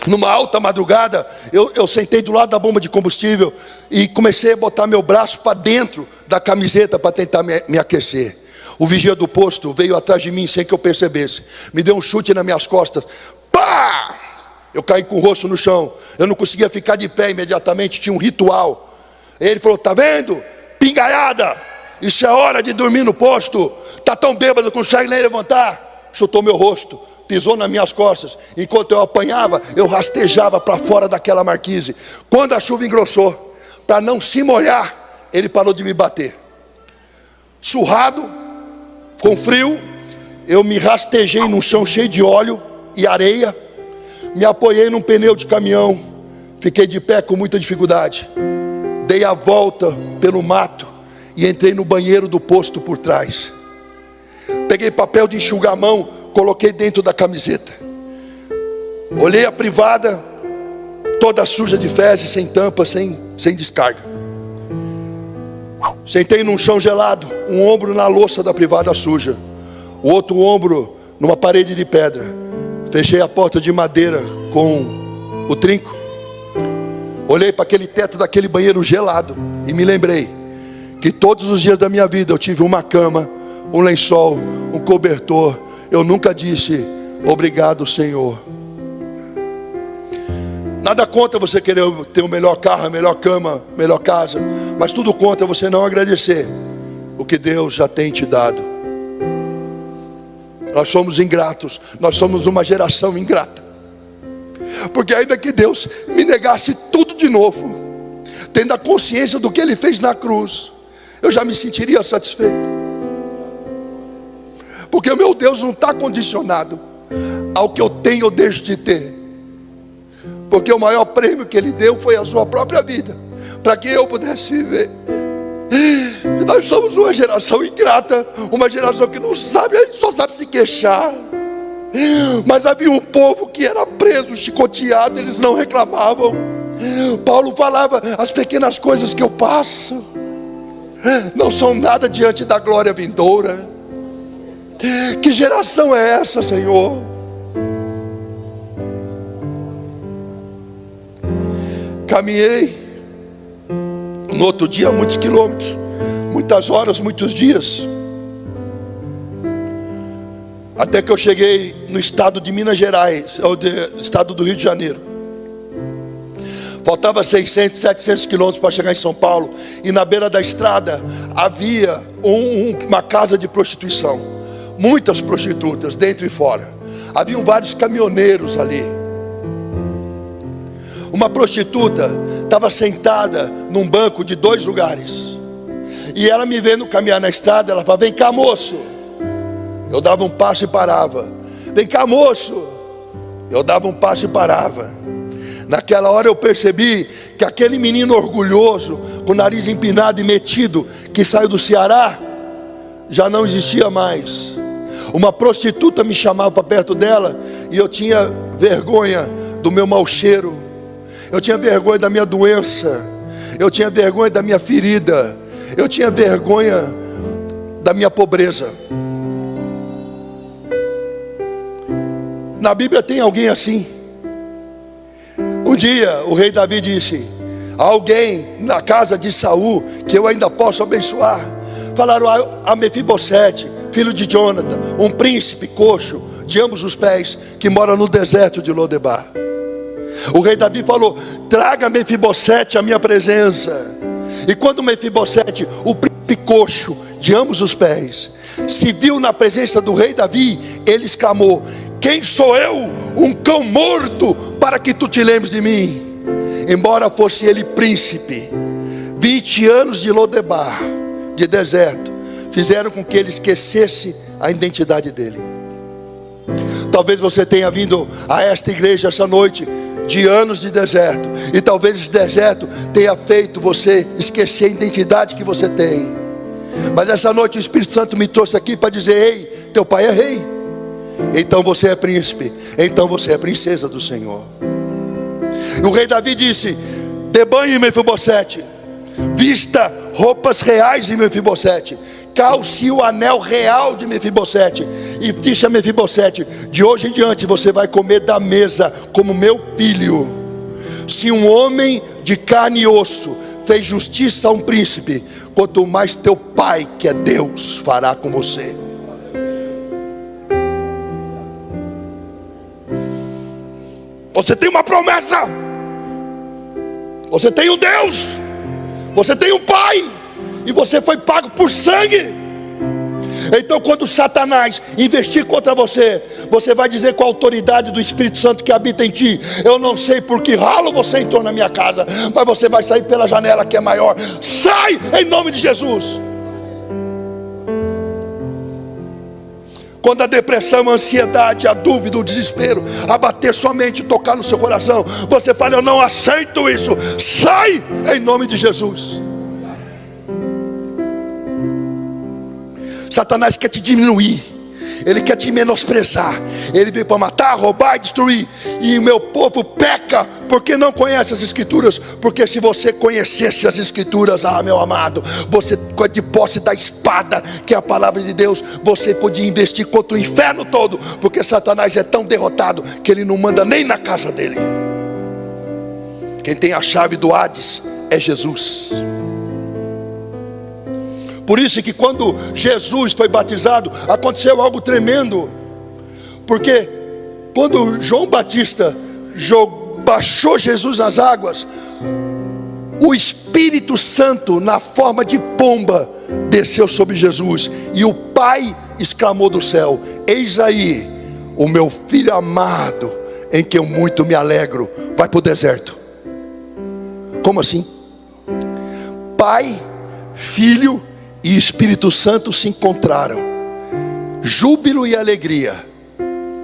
Numa alta madrugada, eu sentei do lado da bomba de combustível e comecei a botar meu braço para dentro da camiseta para tentar me aquecer. O vigia do posto veio atrás de mim sem que eu percebesse. Me deu um chute nas minhas costas. Pá! Eu caí com o rosto no chão. Eu não conseguia ficar de pé imediatamente, tinha um ritual. Ele falou: tá vendo? Pingaiada! Isso é hora de dormir no posto. Tá tão bêbado, não consegue nem levantar. Chutou meu rosto, pisou nas minhas costas. Enquanto eu apanhava, eu rastejava para fora daquela marquise. Quando a chuva engrossou, para não se molhar, ele parou de me bater. Surrado, com frio, eu me rastejei num chão cheio de óleo e areia. Me apoiei num pneu de caminhão. Fiquei de pé com muita dificuldade. Dei a volta pelo mato e entrei no banheiro do posto por trás. Peguei papel de enxugar a mão, coloquei dentro da camiseta. Olhei a privada, toda suja de fezes, sem tampa, sem descarga. Sentei num chão gelado, um ombro na louça da privada suja, o outro ombro numa parede de pedra. Fechei a porta de madeira com o trinco. Olhei para aquele teto daquele banheiro gelado e me lembrei que todos os dias da minha vida eu tive uma cama, um lençol, um cobertor. Eu nunca disse obrigado, Senhor. Nada contra você querer ter o melhor carro, a melhor cama, a melhor casa, mas tudo contra você não agradecer o que Deus já tem te dado. Nós somos ingratos, nós somos uma geração ingrata, porque ainda que Deus me negasse tudo de novo, tendo a consciência do que Ele fez na cruz, eu já me sentiria satisfeito, porque o meu Deus não está condicionado ao que eu tenho ou deixo de ter, porque o maior prêmio que Ele deu foi a sua própria vida, para que eu pudesse viver. Nós somos uma geração ingrata, uma geração que não sabe, a gente só sabe se queixar. Mas havia um povo que era preso, chicoteado, eles não reclamavam. Paulo falava: as pequenas coisas que eu passo não são nada diante da glória vindoura. Que geração é essa, Senhor? Caminhei no outro dia muitos quilômetros, muitas horas, muitos dias, até que eu cheguei no estado de Minas Gerais, estado do Rio de Janeiro. Faltava 600, 700 quilômetros para chegar em São Paulo. E na beira da estrada havia uma casa de prostituição. Muitas prostitutas, dentro e fora. Haviam vários caminhoneiros ali. Uma prostituta estava sentada num banco de 2 lugares. E ela me vendo caminhar na estrada, ela falava: vem cá, moço. Eu dava um passo e parava. Vem cá, moço. Eu dava um passo e parava. Naquela hora eu percebi que aquele menino orgulhoso, com o nariz empinado e metido, que saiu do Ceará, já não existia mais. Uma prostituta me chamava para perto dela e eu tinha vergonha do meu mau cheiro. Eu tinha vergonha da minha doença. Eu tinha vergonha da minha ferida. Eu tinha vergonha da minha pobreza. Na Bíblia tem alguém assim. Um dia o rei Davi disse: há alguém na casa de Saul que eu ainda posso abençoar. Falaram a Mefibosete, filho de Jonathan, um príncipe coxo de ambos os pés, que mora no deserto de Lodebar. O rei Davi falou: traga Mefibosete à minha presença. E quando Mefibosete, o príncipe coxo de ambos os pés, se viu na presença do rei Davi, ele exclamou: quem sou eu, um cão morto, para que tu te lembres de mim? Embora fosse ele príncipe, 20 anos de Lodebar, de deserto, fizeram com que ele esquecesse a identidade dele. Talvez você tenha vindo a esta igreja essa noite de anos de deserto, e talvez esse deserto tenha feito você esquecer a identidade que você tem. Mas essa noite o Espírito Santo me trouxe aqui para dizer: ei, teu pai é rei, então você é príncipe, então você é princesa do Senhor. O rei Davi disse: dê banho em Mefibosete, vista roupas reais de Mefibosete, calce o anel real de Mefibosete, e disse a Mefibosete: de hoje em diante você vai comer da mesa como meu filho. Se um homem de carne e osso fez justiça a um príncipe, quanto mais teu pai, que é Deus, fará com você. Você tem uma promessa, você tem um Deus, você tem um pai, e você foi pago por sangue. Então quando Satanás investir contra você, você vai dizer com a autoridade do Espírito Santo que habita em ti: eu não sei por que ralo você entrou na minha casa, mas você vai sair pela janela que é maior. Sai em nome de Jesus. Quando a depressão, a ansiedade, a dúvida, o desespero abater sua mente, tocar no seu coração, você fala: eu não aceito isso. Sai em nome de Jesus. Satanás quer te diminuir, ele quer te menosprezar. Ele veio para matar, roubar e destruir. E o meu povo peca porque não conhece as Escrituras. Porque se você conhecesse as Escrituras, meu amado, você, de posse da espada, que é a palavra de Deus, você podia investir contra o inferno todo. Porque Satanás é tão derrotado que ele não manda nem na casa dele. Quem tem a chave do Hades é Jesus. Por isso que quando Jesus foi batizado, aconteceu algo tremendo. Porque quando João Batista baixou Jesus nas águas, o Espírito Santo, na forma de pomba, desceu sobre Jesus. E o Pai exclamou do céu: eis aí o meu filho amado, em que eu muito me alegro. Vai para o deserto. Como assim? Pai, Filho e Espírito Santo se encontraram. Júbilo e alegria.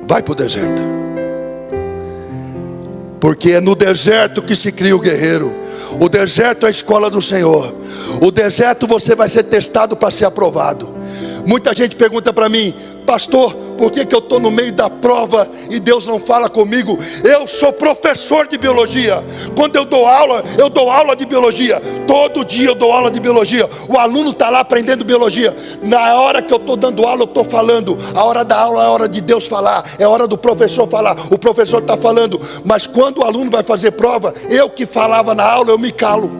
Vai para o deserto. Porque é no deserto que se cria o guerreiro. O deserto é a escola do Senhor. O deserto você vai ser testado para ser aprovado. Muita gente pergunta para mim: pastor, por que eu estou no meio da prova e Deus não fala comigo? Eu sou professor de biologia. Quando eu dou aula de biologia. Todo dia eu dou aula de biologia. O aluno está lá aprendendo biologia. Na hora que eu estou dando aula, eu estou falando. A hora da aula é a hora de Deus falar, é a hora do professor falar. O professor está falando. Mas quando o aluno vai fazer prova, eu que falava na aula, eu me calo.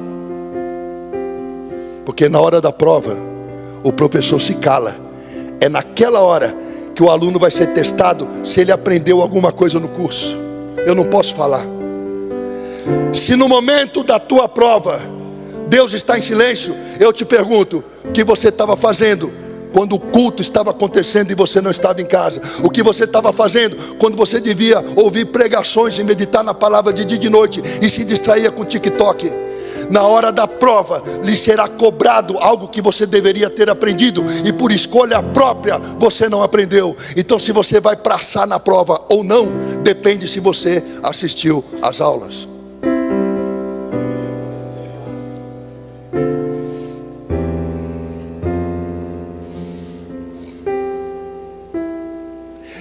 Porque na hora da prova, o professor se cala. É naquela hora que o aluno vai ser testado se ele aprendeu alguma coisa no curso. Eu não posso falar. Se no momento da tua prova Deus está em silêncio, eu te pergunto: o que você estava fazendo quando o culto estava acontecendo e você não estava em casa? O que você estava fazendo quando você devia ouvir pregações e meditar na palavra de dia e de noite e se distraía com TikTok? Na hora da prova lhe será cobrado algo que você deveria ter aprendido, e por escolha própria você não aprendeu. Então se você vai passar na prova ou não, depende se você assistiu às aulas.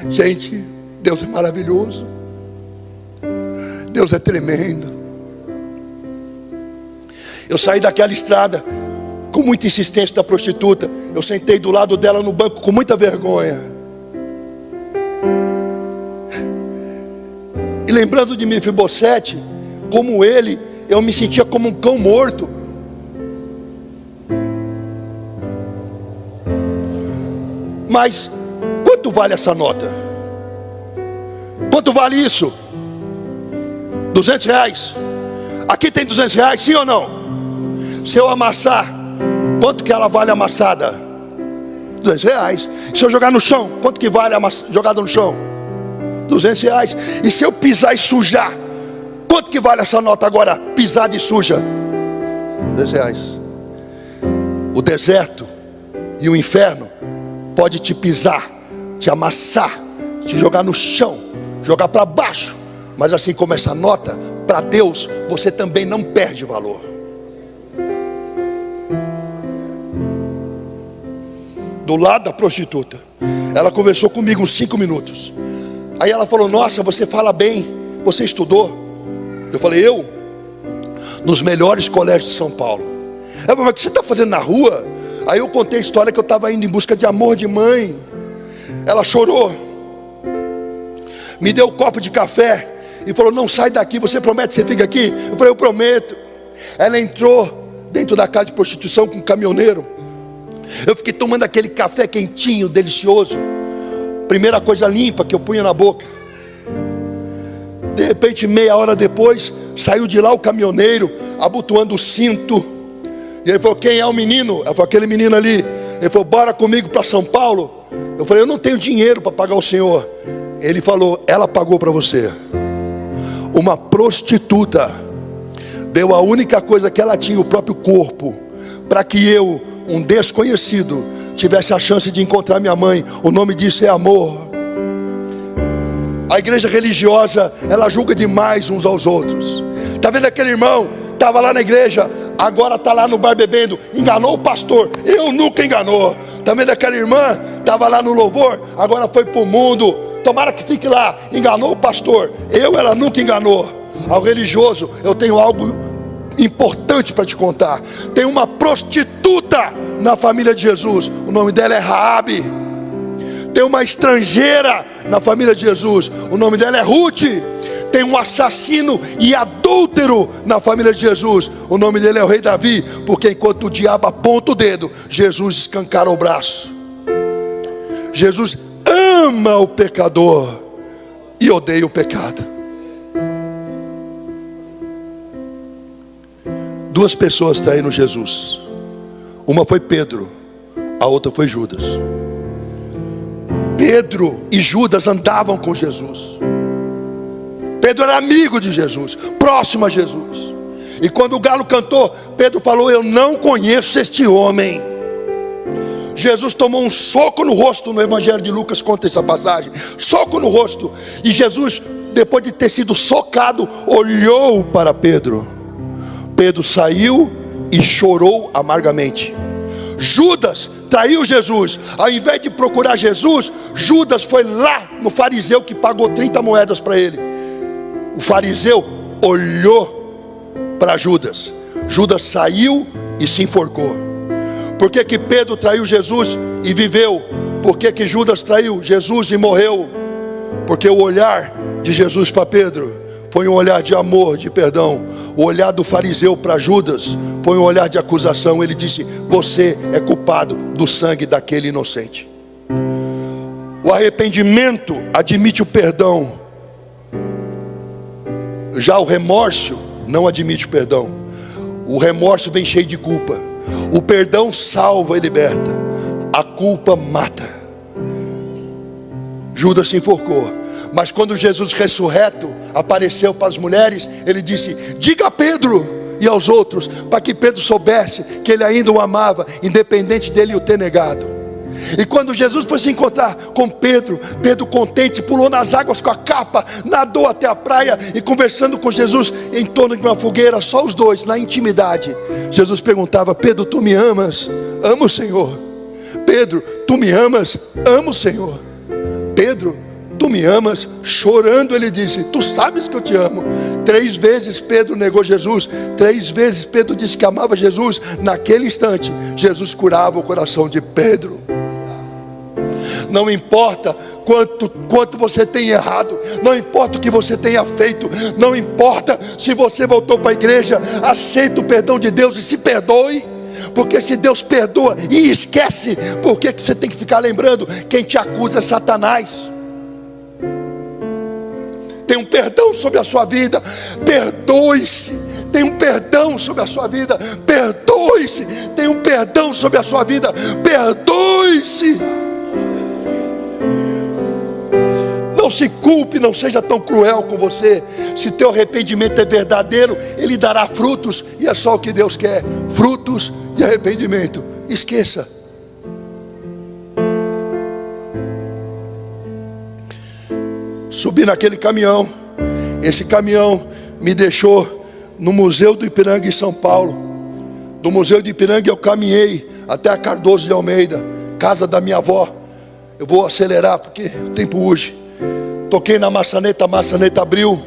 Gente, Deus é maravilhoso. Deus é tremendo. Eu saí daquela estrada com muita insistência da prostituta. Eu sentei do lado dela no banco com muita vergonha. E lembrando de Mefibosete, como ele, eu me sentia como um cão morto. Mas quanto vale essa nota? Quanto vale isso? R$200. Aqui tem R$200, sim ou não? Se eu amassar, quanto que ela vale amassada? R$200. Se eu jogar no chão, quanto que vale jogada no chão? R$200. E se eu pisar e sujar, quanto que vale essa nota agora, pisada e suja? R$200. O deserto e o inferno pode te pisar, te amassar, te jogar no chão, jogar para baixo. Mas assim como essa nota, para Deus, você também não perde valor. Do lado da prostituta, ela conversou comigo uns 5 minutos. Aí ela falou: nossa, você fala bem, você estudou? Eu falei: eu? Nos melhores colégios de São Paulo. Ela falou: mas o que você está fazendo na rua? Aí eu contei a história que eu estava indo em busca de amor de mãe. Ela chorou, me deu um copo de café e falou: não sai daqui, você promete que você fica aqui? Eu falei: eu prometo. Ela entrou dentro da casa de prostituição com um caminhoneiro. Eu fiquei tomando aquele café quentinho, delicioso, primeira coisa limpa que eu punha na boca. De repente, meia hora depois, saiu de lá o caminhoneiro, abotoando o cinto. E ele falou: quem é o menino? Ela falou: aquele menino ali. Ele falou: bora comigo para São Paulo. Eu falei: eu não tenho dinheiro para pagar o senhor. Ele falou: ela pagou para você. Uma prostituta deu a única coisa que ela tinha, o próprio corpo, para que eu, um desconhecido, tivesse a chance de encontrar minha mãe. O nome disso é amor. A igreja religiosa, ela julga demais uns aos outros. Está vendo aquele irmão? Estava lá na igreja, agora está lá no bar bebendo. Enganou o pastor. Eu nunca enganou. Está vendo aquela irmã? Estava lá no louvor, agora foi para o mundo. Tomara que fique lá. Enganou o pastor. Ela nunca enganou. Ao religioso, eu tenho algo importante para te contar. Tem uma prostituta na família de Jesus. O nome dela é Raabe. Tem uma estrangeira na família de Jesus. O nome dela é Ruth. Tem um assassino e adúltero na família de Jesus. O nome dele é o rei Davi. Porque enquanto o diabo aponta o dedo, Jesus escancara o braço. Jesus ama o pecador e odeia o pecado. Duas pessoas traíram Jesus. Uma foi Pedro, a outra foi Judas. Pedro e Judas andavam com Jesus. Pedro era amigo de Jesus, próximo a Jesus. E quando o galo cantou, Pedro falou: eu não conheço este homem. Jesus tomou um soco no rosto. No Evangelho de Lucas conta essa passagem. Soco no rosto. E Jesus, depois de ter sido socado, olhou para Pedro. Pedro saiu e chorou amargamente. Judas traiu Jesus. Ao invés de procurar Jesus, Judas foi lá no fariseu que pagou 30 moedas para ele. O fariseu olhou para Judas. Judas saiu e se enforcou. Por que que Pedro traiu Jesus e viveu? Por que que Judas traiu Jesus e morreu? Porque o olhar de Jesus para Pedro foi um olhar de amor, de perdão. O olhar do fariseu para Judas foi um olhar de acusação. Ele disse: você é culpado do sangue daquele inocente. O arrependimento admite o perdão. Já o remorso não admite o perdão. O remorso vem cheio de culpa. O perdão salva e liberta. A culpa mata. Judas se enforcou. Mas quando Jesus ressurreto apareceu para as mulheres, ele disse: diga a Pedro e aos outros, para que Pedro soubesse que ele ainda o amava, independente dele o ter negado. E quando Jesus foi se encontrar com Pedro, Pedro contente pulou nas águas com a capa, nadou até a praia e conversando com Jesus em torno de uma fogueira, só os dois na intimidade. Jesus perguntava: Pedro, tu me amas? Amo, Senhor. Pedro, tu me amas? Amo, Senhor. Pedro, tu me amas? Chorando ele disse: tu sabes que eu te amo. 3 vezes Pedro negou Jesus. 3 vezes Pedro disse que amava Jesus. Naquele instante, Jesus curava o coração de Pedro. Não importa quanto você tem errado, não importa o que você tenha feito, não importa se você voltou para a igreja, aceita o perdão de Deus e se perdoe. Porque se Deus perdoa e esquece, por que você tem que ficar lembrando? Quem te acusa é Satanás. Tem um perdão sobre a sua vida, perdoe-se. Tem um perdão sobre a sua vida, perdoe-se. Tem um perdão sobre a sua vida, perdoe-se. Não se culpe, não seja tão cruel com você. Se teu arrependimento é verdadeiro, ele dará frutos, e é só o que Deus quer: frutos e arrependimento. Esqueça. Subi naquele caminhão. Esse caminhão me deixou no Museu do Ipiranga em São Paulo. Do Museu do Ipiranga eu caminhei até a Cardoso de Almeida, casa da minha avó. Eu vou acelerar porque o tempo urge. Toquei na maçaneta, a maçaneta abriu.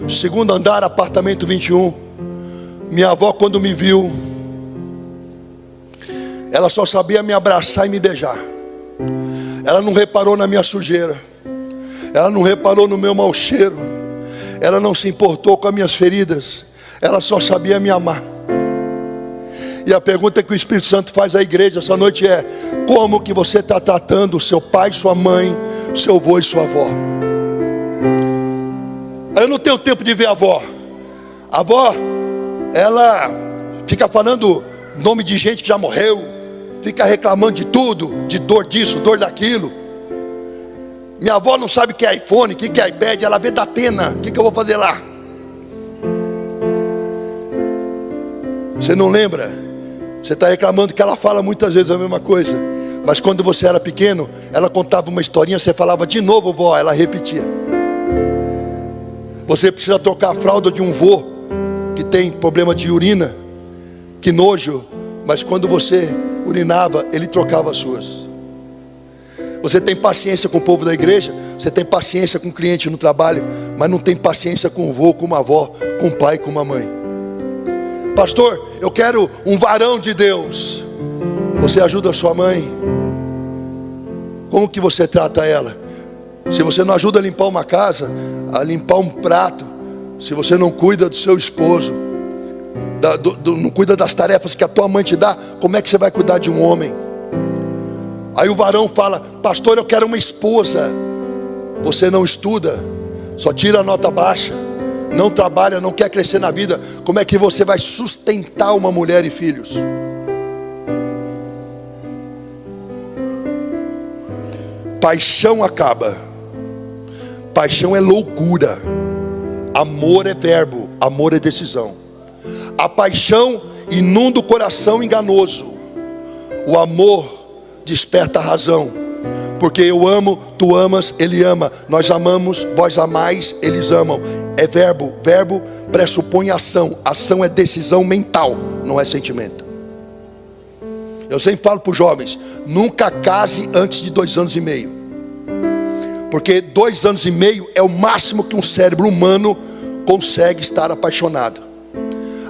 Segundo andar, apartamento 21. Minha avó, quando me viu, ela só sabia me abraçar e me beijar. Ela não reparou na minha sujeira. Ela não reparou no meu mau cheiro. Ela não se importou com as minhas feridas. Ela só sabia me amar. E a pergunta que o Espírito Santo faz à igreja essa noite é: como que você está tratando o seu pai, sua mãe, seu avô e sua avó? Eu não tenho tempo de ver a avó. A avó, ela fica falando nome de gente que já morreu, fica reclamando de tudo, de dor disso, dor daquilo. Minha avó não sabe o que é iPhone, o que é iPad, ela vê da Atena. O que eu vou fazer lá? Você não lembra? Você está reclamando que ela fala muitas vezes a mesma coisa. Mas quando você era pequeno, ela contava uma historinha, você falava de novo, vó, ela repetia. Você precisa trocar a fralda de um vô que tem problema de urina. Que nojo. Mas quando você urinava, ele trocava as suas. Você tem paciência com o povo da igreja, você tem paciência com o cliente no trabalho, mas não tem paciência com o vô, com uma avó, com o pai, com uma mãe. Pastor, eu quero um varão de Deus. Você ajuda a sua mãe? Como que você trata ela? Se você não ajuda a limpar uma casa, a limpar um prato, se você não cuida do seu esposo, não cuida das tarefas que a tua mãe te dá, como é que você vai cuidar de um homem? Aí o varão fala: pastor, eu quero uma esposa. Você não estuda, só tira a nota baixa, não trabalha, não quer crescer na vida. Como é que você vai sustentar uma mulher e filhos? Paixão acaba. Paixão é loucura. Amor é verbo, amor é decisão. A paixão inunda o coração enganoso. O amor desperta a razão. Porque eu amo, tu amas, ele ama. Nós amamos, vós amais, eles amam. É verbo, verbo pressupõe ação. Ação é decisão mental, não é sentimento. Eu sempre falo para os jovens: nunca case antes de 2 anos e meio. Porque 2 anos e meio é o máximo que um cérebro humano consegue estar apaixonado.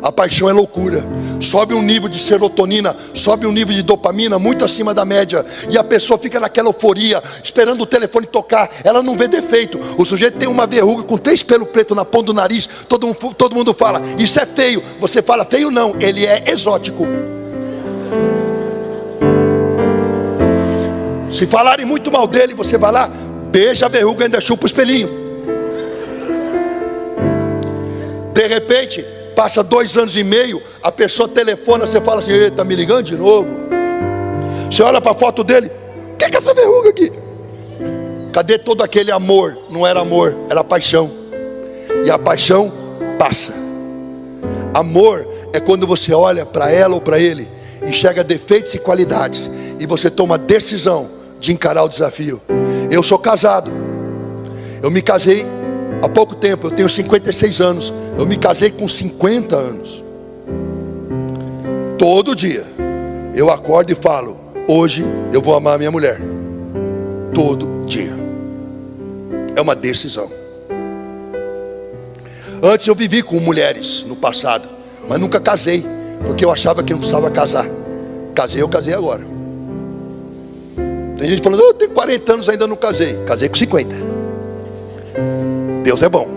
A paixão é loucura. Sobe um nível de serotonina, sobe um nível de dopamina muito acima da média. E a pessoa fica naquela euforia, esperando o telefone tocar. Ela não vê defeito. O sujeito tem uma verruga com 3 pelos pretos na ponta do nariz. Todo mundo fala: isso é feio. Você fala: feio não, ele é exótico. Se falarem muito mal dele, você vai lá, beija a verruga e ainda chupa o espelhinho. De repente, passa 2 anos e meio, a pessoa telefona, você fala assim: ei, tá me ligando de novo? Você olha para a foto dele: o que é essa verruga aqui? Cadê todo aquele amor? Não era amor, era paixão. E a paixão passa. Amor é quando você olha para ela ou para ele, enxerga defeitos e qualidades, e você toma a decisão de encarar o desafio. Eu sou casado. Eu me casei há pouco tempo, eu tenho 56 anos. Eu me casei com 50 anos. Todo dia eu acordo e falo: hoje eu vou amar a minha mulher. Todo dia. É uma decisão. Antes eu vivi com mulheres no passado, mas nunca casei, porque eu achava que não precisava casar. Eu casei agora. Tem gente falando, eu tenho 40 anos ainda não casei. Casei com 50. Deus é bom.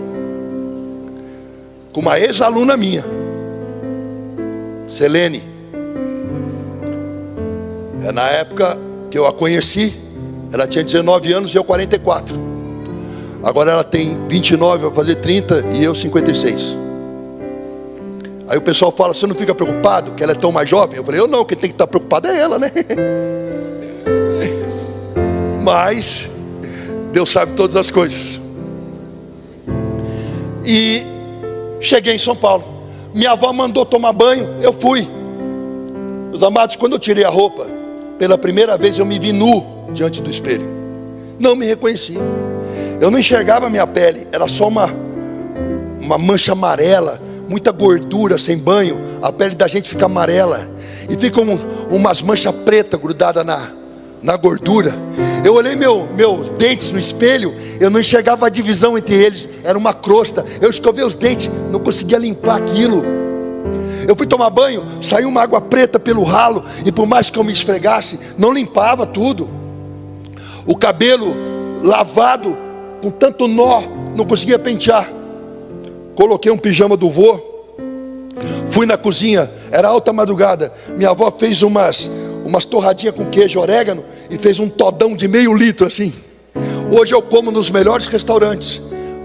Com uma ex-aluna minha, Selene. Na época que eu a conheci, ela tinha 19 anos e eu 44. Agora ela tem 29, vai fazer 30 e eu 56. Aí o pessoal fala, você não fica preocupado que ela é tão mais jovem? Eu falei, eu não, quem tem que estar preocupado é ela, né? Mas Deus sabe todas as coisas. E cheguei em São Paulo. Minha avó mandou tomar banho, eu fui. Os amados, quando eu tirei a roupa, pela primeira vez eu me vi nu diante do espelho. Não me reconheci. Eu não enxergava a minha pele, era só uma mancha amarela, muita gordura sem banho. A pele da gente fica amarela e ficam umas manchas pretas grudadas na gordura. Eu olhei meus dentes no espelho, eu não enxergava a divisão entre eles, era uma crosta. Eu escovei os dentes, não conseguia limpar aquilo. Eu fui tomar banho, saiu uma água preta pelo ralo, e por mais que eu me esfregasse, não limpava tudo. O cabelo lavado, com tanto nó, não conseguia pentear. Coloquei um pijama do vô, fui na cozinha, era alta madrugada. Minha avó fez umas torradinhas com queijo e orégano e fez um todão de meio litro assim. Hoje eu como nos melhores restaurantes,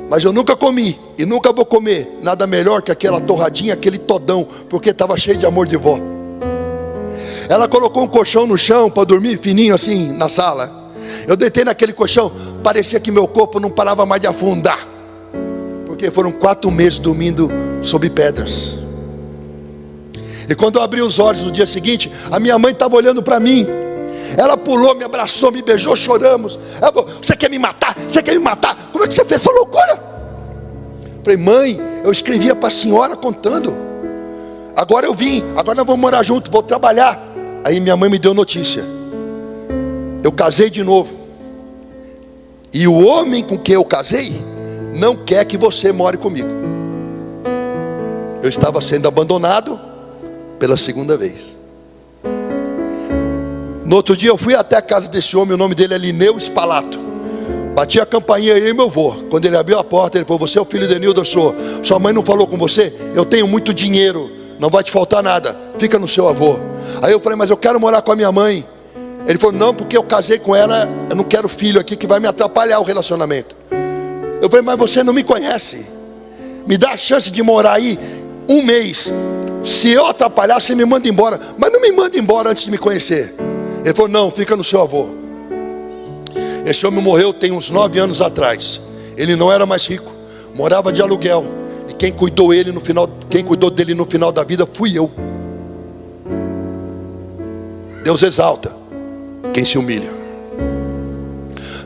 mas eu nunca comi e nunca vou comer nada melhor que aquela torradinha, aquele todão, porque estava cheio de amor de vó. Ela colocou um colchão no chão para dormir fininho assim na sala. Eu deitei naquele colchão, parecia que meu corpo não parava mais de afundar, porque foram 4 meses dormindo sob pedras. E quando eu abri os olhos no dia seguinte, a minha mãe estava olhando para mim. Ela pulou, me abraçou, me beijou, choramos. Ela falou, você quer me matar? Você quer me matar? Como é que você fez essa loucura? Eu falei, mãe, eu escrevia para a senhora contando. Agora eu vim, agora nós vamos morar juntos, vou trabalhar. Aí minha mãe me deu notícia. Eu casei de novo. E o homem com quem eu casei não quer que você more comigo. Eu estava sendo abandonado pela segunda vez. No outro dia eu fui até a casa desse homem, o nome dele é Lineu Spalato. Bati a campainha, eu e meu avô. Quando ele abriu a porta, ele falou, você é o filho de Nildo? Eu sou. Sua mãe não falou com você? Eu tenho muito dinheiro, não vai te faltar nada, fica no seu avô. Aí eu falei, mas eu quero morar com a minha mãe. Ele falou, não, porque eu casei com ela, eu não quero filho aqui que vai me atrapalhar o relacionamento. Eu falei, mas você não me conhece, me dá a chance de morar aí 1 mês. Se eu atrapalhar, você me manda embora, mas não me manda embora antes de me conhecer. Ele falou, não, fica no seu avô. Esse homem morreu tem uns 9 anos atrás. Ele não era mais rico, morava de aluguel. E quem cuidou dele no final da vida fui eu. Deus exalta quem se humilha.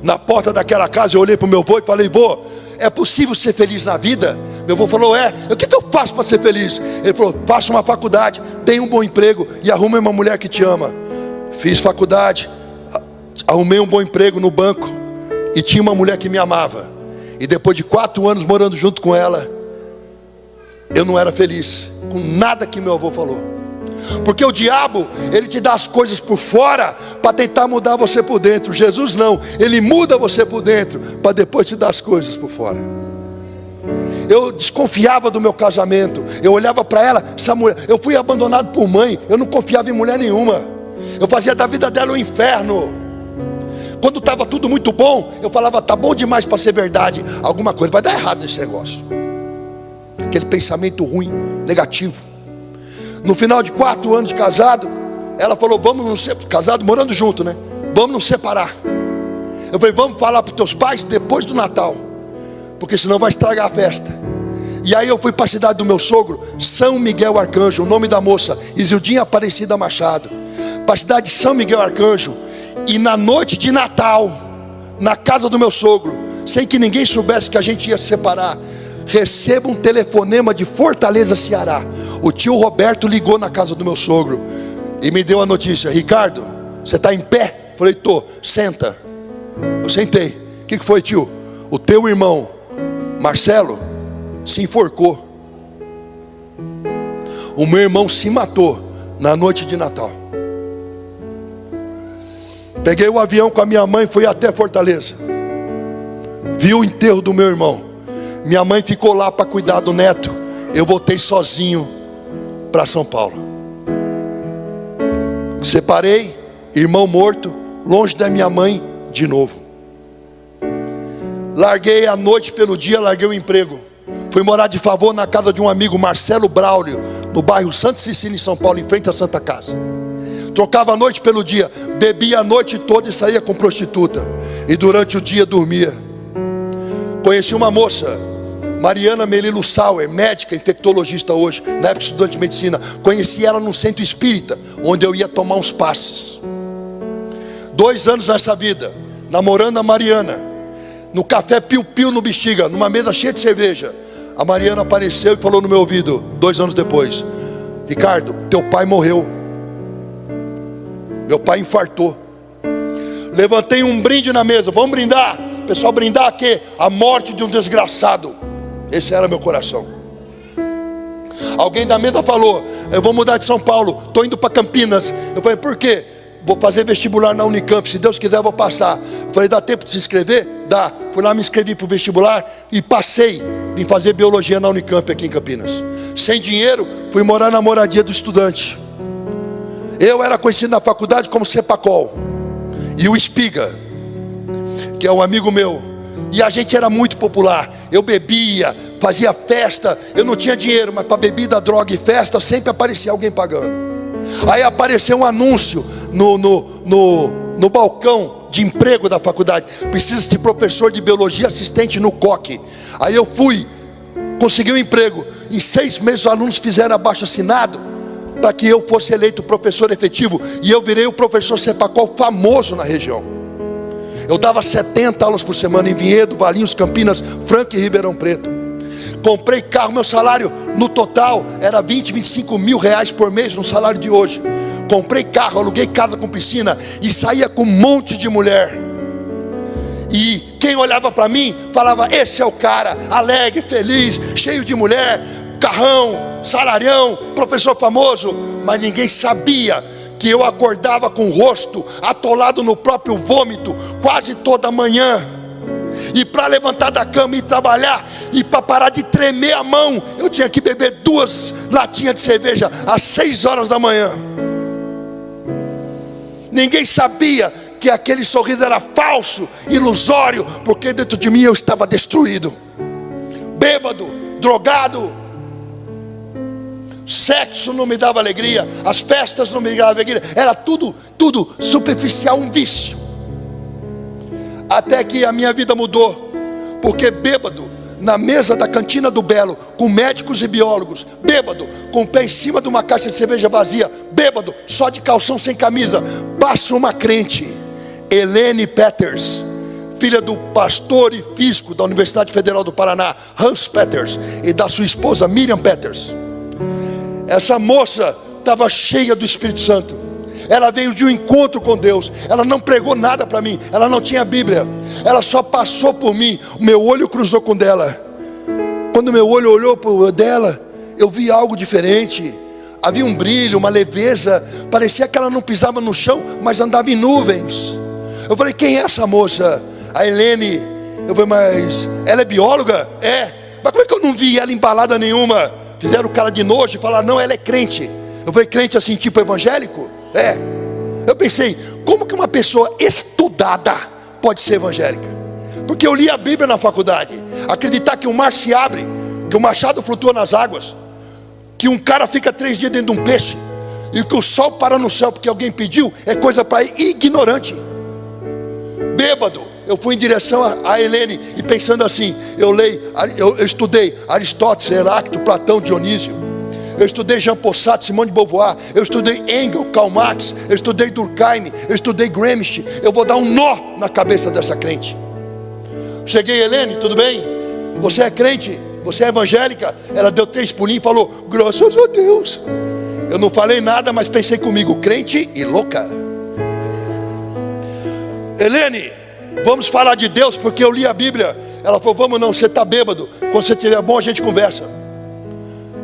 Na porta daquela casa eu olhei para o meu avô e falei, vô, é possível ser feliz na vida? Meu avô falou, o que eu faço para ser feliz? Ele falou, faça uma faculdade, tenha um bom emprego e arrume uma mulher que te ama. Fiz faculdade, arrumei um bom emprego no banco e tinha uma mulher que me amava. E depois de 4 anos morando junto com ela, eu não era feliz com nada que meu avô falou. Porque o diabo, ele te dá as coisas por fora para tentar mudar você por dentro. Jesus não, ele muda você por dentro para depois te dar as coisas por fora. Eu desconfiava do meu casamento. Eu olhava para ela, essa mulher, eu fui abandonado por mãe, eu não confiava em mulher nenhuma. Eu fazia da vida dela um inferno. Quando estava tudo muito bom, eu falava, tá bom demais para ser verdade. Alguma coisa vai dar errado nesse negócio. Aquele pensamento ruim, negativo. No final de 4 anos de casado, ela falou, vamos nos separar. Casado, morando junto, né? Vamos nos separar. Eu falei, vamos falar para os teus pais depois do Natal, porque senão vai estragar a festa. E aí eu fui para a cidade do meu sogro, São Miguel Arcanjo, o nome da moça, Isildinha Aparecida Machado. Para a cidade de São Miguel Arcanjo. E na noite de Natal, na casa do meu sogro, sem que ninguém soubesse que a gente ia se separar, recebo um telefonema de Fortaleza, Ceará. O tio Roberto ligou na casa do meu sogro e me deu a notícia, Ricardo, você está em pé? Falei, tô, senta. Eu sentei. O que foi, tio? O teu irmão Marcelo se enforcou. O meu irmão se matou na noite de Natal. Peguei o avião com a minha mãe e fui até Fortaleza. Vi o enterro do meu irmão. Minha mãe ficou lá para cuidar do neto. Eu voltei sozinho para São Paulo. Separei, irmão morto, longe da minha mãe de novo. Larguei a noite pelo dia, larguei o emprego. Fui morar de favor na casa de um amigo, Marcelo Braulio, no bairro Santa Cecília, em São Paulo, em frente à Santa Casa. Trocava a noite pelo dia, bebia a noite toda e saía com prostituta. E durante o dia dormia. Conheci uma moça, Mariana Melilo Sauer, médica, infectologista hoje, na época estudante de medicina. Conheci ela num centro espírita, onde eu ia tomar uns passes. 2 anos nessa vida, namorando a Mariana, no café Piu Piu no Bexiga, numa mesa cheia de cerveja. A Mariana apareceu e falou no meu ouvido, 2 anos depois: Ricardo, teu pai morreu. Meu pai infartou. Levantei um brinde na mesa, vamos brindar. Pessoal, brindar a quê? A morte de um desgraçado. Esse era meu coração. Alguém da mesa falou: eu vou mudar de São Paulo, estou indo para Campinas. Eu falei: por quê? Vou fazer vestibular na Unicamp, se Deus quiser eu vou passar. Eu falei: dá tempo de se inscrever? Dá. Fui lá, me inscrevi para o vestibular e passei. Vim fazer biologia na Unicamp aqui em Campinas. Sem dinheiro, fui morar na moradia do estudante. Eu era conhecido na faculdade como Cepacol. E o Espiga, que é um amigo meu, e a gente era muito popular. Eu bebia, fazia festa. Eu não tinha dinheiro, mas para bebida, droga e festa sempre aparecia alguém pagando. Aí apareceu um anúncio no balcão de emprego da faculdade: precisa de professor de biologia assistente no COC. Aí eu fui, consegui um emprego. Em 6 meses os alunos fizeram abaixo assinado para que eu fosse eleito professor efetivo. E eu virei o professor Cepacol famoso na região. Eu dava 70 aulas por semana em Vinhedo, Valinhos, Campinas, Franca e Ribeirão Preto. Comprei carro, meu salário no total era 20, 25 mil reais por mês no salário de hoje. Comprei carro, aluguei casa com piscina e saía com um monte de mulher. E quem olhava para mim falava: esse é o cara, alegre, feliz, cheio de mulher, carrão, salarião, professor famoso. Mas ninguém sabia que eu acordava com o rosto atolado no próprio vômito quase toda manhã. E para levantar da cama e trabalhar, e para parar de tremer a mão, eu tinha que beber 2 latinhas de cerveja às 6 horas da manhã. Ninguém sabia que aquele sorriso era falso, ilusório, porque dentro de mim eu estava destruído, bêbado, drogado. Sexo não me dava alegria, as festas não me davam alegria, era tudo superficial, um vício. Até que a minha vida mudou, porque bêbado, na mesa da cantina do Belo, com médicos e biólogos, bêbado, com o pé em cima de uma caixa de cerveja vazia, bêbado, só de calção sem camisa, passa uma crente, Helene Peters, filha do pastor e físico da Universidade Federal do Paraná, Hans Peters, e da sua esposa Miriam Peters. Essa moça estava cheia do Espírito Santo. Ela veio de um encontro com Deus. Ela não pregou nada para mim. Ela não tinha Bíblia. Ela só passou por mim. O meu olho cruzou com o dela. Quando o meu olho olhou para o dela, eu vi algo diferente. Havia um brilho, uma leveza. Parecia que ela não pisava no chão, mas andava em nuvens. Eu falei: quem é essa moça? A Helene. Eu falei: mas ela é bióloga? É. Mas como é que eu não vi ela em balada nenhuma? Fizeram o cara de nojo e falaram: não, ela é crente. Eu falei: crente assim, tipo evangélico? É. Eu pensei: como que uma pessoa estudada pode ser evangélica? Porque eu li a Bíblia na faculdade. Acreditar que o mar se abre, que o machado flutua nas águas, que um cara fica 3 dias dentro de um peixe, e que o sol para no céu porque alguém pediu, é coisa para ignorante. Bêbado, eu fui em direção a Helene e pensando assim: eu estudei Aristóteles, Heráclito, Platão, Dionísio. Eu estudei Jean Paul Sartre, Simone de Beauvoir. Eu estudei Engels, Karl Marx. Eu estudei Durkheim. Eu estudei Gramsci. Eu vou dar um nó na cabeça dessa crente. Cheguei: Helene, tudo bem? Você é crente? Você é evangélica? Ela deu 3 pulinhos e falou: graças a Deus. Eu não falei nada, mas pensei comigo: crente e louca. Helene, vamos falar de Deus, porque eu li a Bíblia. Ela falou, vamos não, você está bêbado, quando você estiver bom a gente conversa.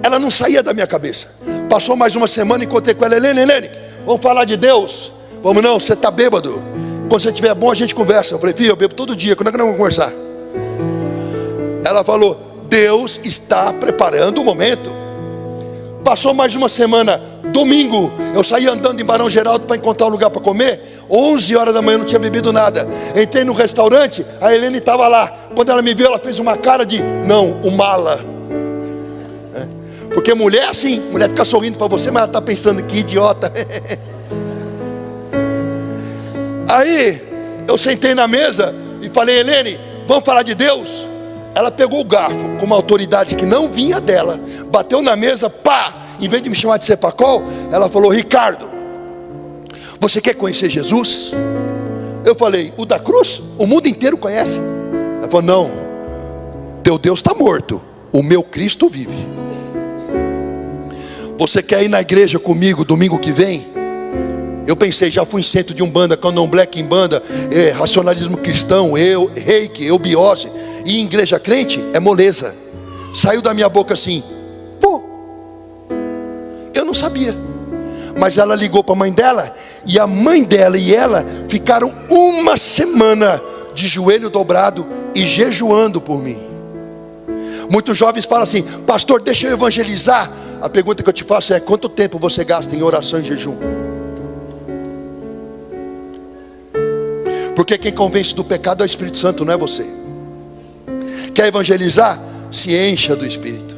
Ela não saía da minha cabeça. Passou mais uma semana, encontrei com ela, Helene, vamos falar de Deus. Vamos não, você está bêbado, quando você estiver bom a gente conversa. Eu falei, filho, eu bebo todo dia, quando é que nós vamos conversar? Ela falou, Deus está preparando o momento. Passou mais uma semana, domingo, eu saí andando em Barão Geraldo para encontrar um lugar para comer. 11 horas da manhã, não tinha bebido nada. Entrei no restaurante, a Helene estava lá. Quando ela me viu, ela fez uma cara de, não, o mala. Porque mulher assim, mulher fica sorrindo para você, mas ela está pensando, que idiota. Aí, eu sentei na mesa e falei, Helene, vamos falar de Deus? Ela pegou o garfo com uma autoridade que não vinha dela, bateu na mesa, pá, em vez de me chamar de Cepacol, ela falou, Ricardo, você quer conhecer Jesus? Eu falei, o da cruz? O mundo inteiro conhece. Ela falou, não, teu Deus está morto, o meu Cristo vive. Você quer ir na igreja comigo domingo que vem? Eu pensei, já fui em centro de Umbanda, Candomblé, Quimbanda, racionalismo cristão, reiki, eubiose. E em igreja crente é moleza. Saiu da minha boca assim, vou. Eu não sabia. Mas ela ligou para a mãe dela, e a mãe dela e ela ficaram uma semana de joelho dobrado e jejuando por mim. Muitos jovens falam assim, pastor, deixa eu evangelizar. A pergunta que eu te faço é, quanto tempo você gasta em oração e jejum? Porque quem convence do pecado é o Espírito Santo, não é você. Quer evangelizar? Se encha do Espírito.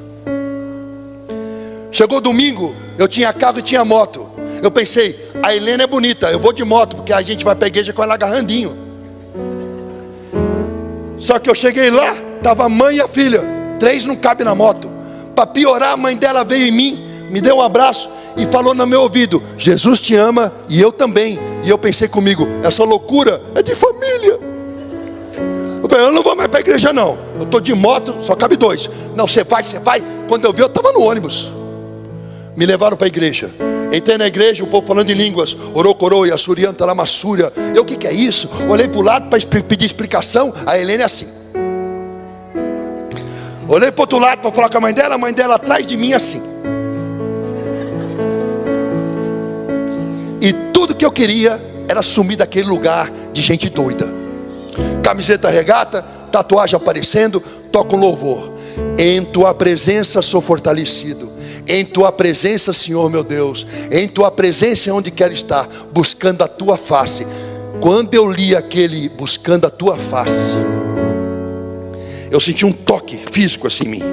Chegou domingo, eu tinha carro e tinha moto. Eu pensei, a Helene é bonita, eu vou de moto, porque a gente vai para a igreja com ela agarrandinho. Só que eu cheguei lá, estava a mãe e a filha, 3 não cabe na moto. Para piorar, a mãe dela veio em mim, me deu um abraço e falou no meu ouvido, Jesus te ama e eu também. E eu pensei comigo, essa loucura é de família. Eu falei, eu não vou mais para a igreja não, eu estou de moto, só cabe 2. Não, você vai. Quando eu vi, eu estava no ônibus. Me levaram para a igreja. Entrei na igreja, o povo falando em línguas, Orocorô, Yassurianta, Lamassúria. Eu, o que é isso? Olhei para o lado para pedir explicação. A Helene é assim. Olhei para o outro lado para falar com a mãe dela atrás de mim assim. E tudo que eu queria era sumir daquele lugar de gente doida. Camiseta regata, tatuagem aparecendo, toco um louvor. Em tua presença sou fortalecido. Em tua presença, Senhor meu Deus, em tua presença é onde quero estar, buscando a tua face. Quando eu li aquele buscando a tua face, eu senti um toque físico assim em mim.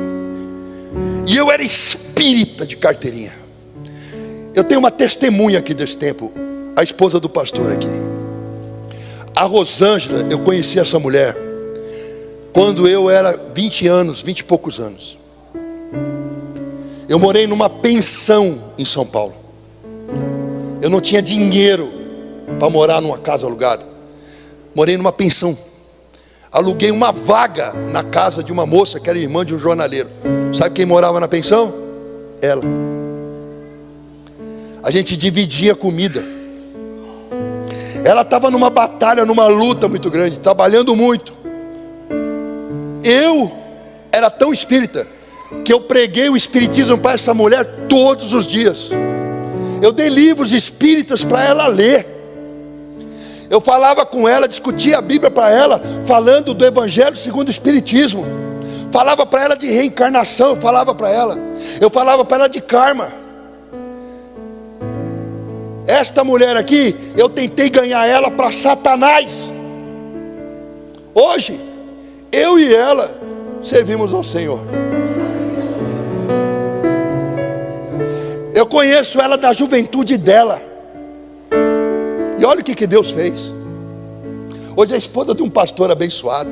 E eu era espírita de carteirinha. Eu tenho uma testemunha aqui desse tempo, a esposa do pastor aqui. A Rosângela, eu conheci essa mulher quando eu era 20 e poucos anos. Eu morei numa pensão em São Paulo. Eu não tinha dinheiro para morar numa casa alugada. Morei numa pensão. Aluguei uma vaga na casa de uma moça que era irmã de um jornaleiro. Sabe quem morava na pensão? Ela. A gente dividia comida. Ela estava numa batalha, numa luta muito grande, trabalhando muito. Eu era tão espírita que eu preguei o espiritismo para essa mulher todos os dias. Eu dei livros espíritas para ela ler. Eu falava com ela, discutia a Bíblia para ela, falando do Evangelho segundo o Espiritismo. Falava para ela de reencarnação, eu falava para ela de karma. Esta mulher aqui, eu tentei ganhar ela para Satanás. Hoje, eu e ela servimos ao Senhor. Eu conheço ela da juventude dela. E olha o que Deus fez. Hoje é a esposa de um pastor abençoado.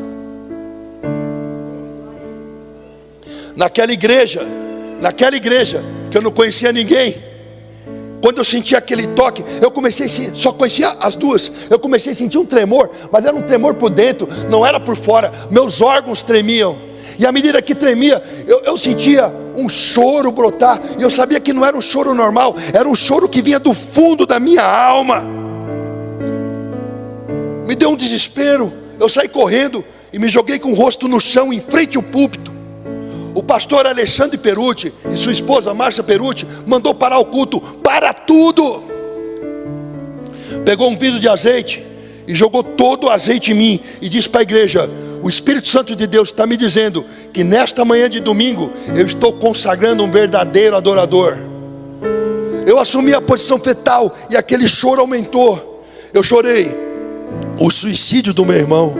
Naquela igreja que eu não conhecia ninguém, quando eu senti aquele toque, eu comecei a sentir, só conhecia as duas. Eu comecei a sentir um tremor, mas era um tremor por dentro, não era por fora. Meus órgãos tremiam. E à medida que tremia, eu sentia um choro brotar. E eu sabia que não era um choro normal, era um choro que vinha do fundo da minha alma. Me deu um desespero. eu saí correndo e me joguei com o rosto no chão, em frente ao púlpito. O pastor Alexandre Perucci e sua esposa Márcia Perucci mandou parar o culto, para tudo. Pegou um vidro de azeite e jogou todo o azeite em mim e disse para a igreja: o Espírito Santo de Deus está me dizendo que nesta manhã de domingo eu estou consagrando um verdadeiro adorador. Eu assumi a posição fetal e aquele choro aumentou. Eu chorei o suicídio do meu irmão,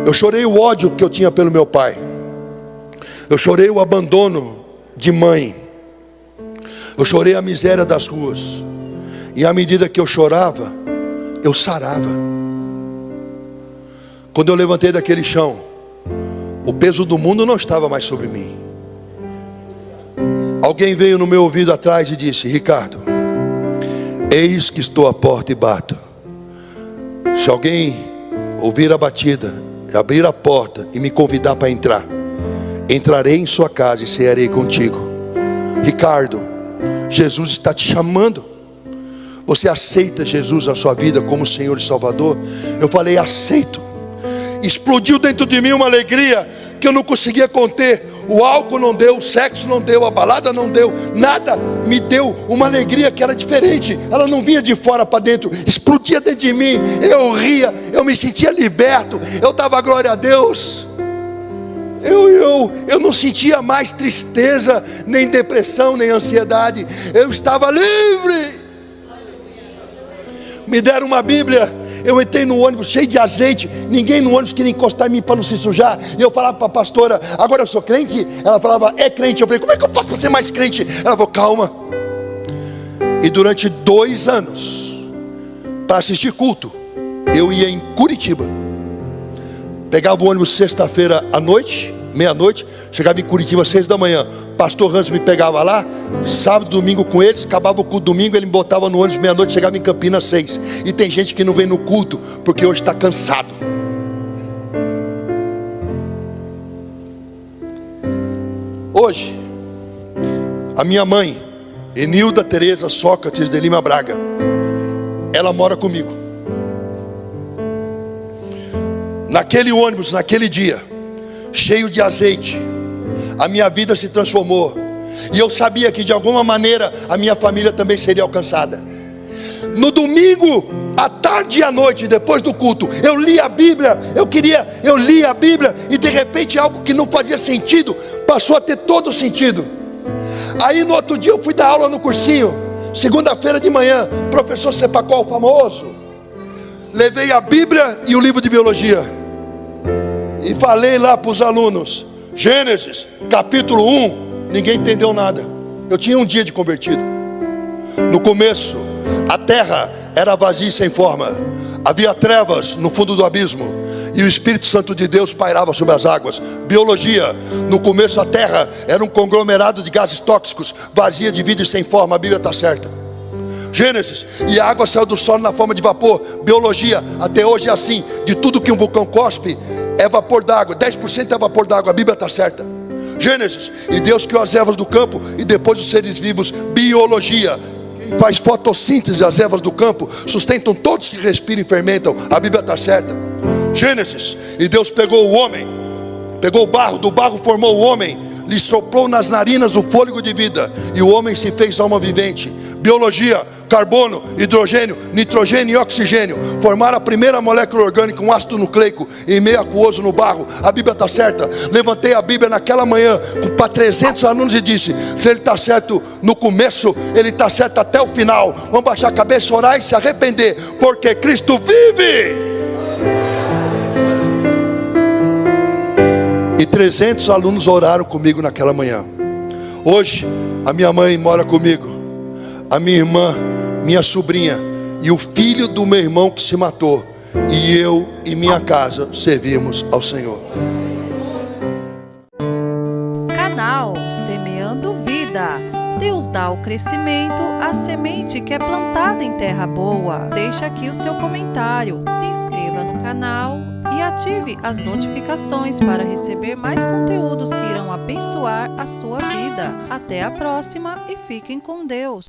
eu chorei o ódio que eu tinha pelo meu pai, eu chorei o abandono de mãe, eu chorei a miséria das ruas. E à medida que eu chorava, eu sarava. Quando eu levantei daquele chão, o peso do mundo não estava mais sobre mim. Alguém veio no meu ouvido atrás e disse: Ricardo, eis que estou à porta e bato. Se alguém ouvir a batida, abrir a porta e me convidar para entrar, entrarei em sua casa e cearei contigo. Ricardo, Jesus está te chamando. Você aceita Jesus na sua vida como Senhor e Salvador? Eu falei: aceito. Explodiu dentro de mim uma alegria que eu não conseguia conter. O álcool não deu, o sexo não deu, a balada não deu, nada me deu uma alegria que era diferente. Ela não vinha de fora para dentro, explodia dentro de mim. Eu ria, eu me sentia liberto, eu dava glória a Deus. Eu não sentia mais tristeza, nem depressão, nem ansiedade. Eu estava livre. Me deram uma Bíblia. Eu entrei no ônibus cheio de azeite. Ninguém no ônibus queria encostar em mim para não se sujar. E eu falava para a pastora: agora eu sou crente? Ela falava: é crente. Eu falei: como é que eu faço para ser mais crente? Ela falou: calma. E durante 2 anos, para assistir culto, eu ia em Curitiba. Pegava o ônibus sexta-feira à noite, meia-noite, chegava em Curitiba 6 da manhã. Pastor Hans me pegava lá, sábado, domingo com eles. Acabava o culto domingo, ele me botava no ônibus meia-noite, chegava em Campinas 6. E tem gente que não vem no culto porque hoje está cansado. Hoje, a minha mãe, Enilda Tereza Sócrates de Lima Braga, ela mora comigo. Naquele ônibus, naquele dia, cheio de azeite, a minha vida se transformou. E eu sabia que de alguma maneira a minha família também seria alcançada. No domingo, à tarde e à noite, depois do culto, eu li a Bíblia. Eu li a Bíblia e de repente algo que não fazia sentido passou a ter todo sentido. Aí no outro dia eu fui dar aula no cursinho, segunda-feira de manhã, professor Cepacol famoso. Levei a Bíblia e o livro de biologia e falei lá para os alunos: Gênesis, capítulo 1, ninguém entendeu nada. Eu tinha um dia de convertido. No começo, a terra era vazia e sem forma. Havia trevas no fundo do abismo, e o Espírito Santo de Deus pairava sobre as águas. Biologia, no começo a terra era um conglomerado de gases tóxicos, vazia de vida e sem forma. A Bíblia está certa. Gênesis, e a água saiu do solo na forma de vapor. Biologia, até hoje é assim. De tudo que um vulcão cospe é vapor d'água, 10% é vapor d'água. A Bíblia está certa. Gênesis, e Deus criou as ervas do campo e depois os seres vivos. Biologia, faz fotossíntese as ervas do campo, sustentam todos que respiram e fermentam. A Bíblia está certa. Gênesis, e Deus pegou o homem, pegou o barro, do barro formou o homem, lhe soprou nas narinas o fôlego de vida, e o homem se fez alma vivente. Biologia, carbono, hidrogênio, nitrogênio e oxigênio formaram a primeira molécula orgânica, um ácido nucleico em meio aquoso no barro. A Bíblia está certa. Levantei a Bíblia naquela manhã para 300 alunos e disse: se ele está certo no começo, ele está certo até o final. Vamos baixar a cabeça, orar e se arrepender, porque Cristo vive. E 300 alunos oraram comigo naquela manhã. Hoje a minha mãe mora comigo, a minha irmã, minha sobrinha e o filho do meu irmão que se matou. E eu e minha casa servimos ao Senhor. Canal Semeando Vida. Deus dá o crescimento à semente que é plantada em terra boa. Deixa aqui o seu comentário, se inscreva no canal e ative as notificações para receber mais conteúdos que irão abençoar a sua vida. Até a próxima e fiquem com Deus.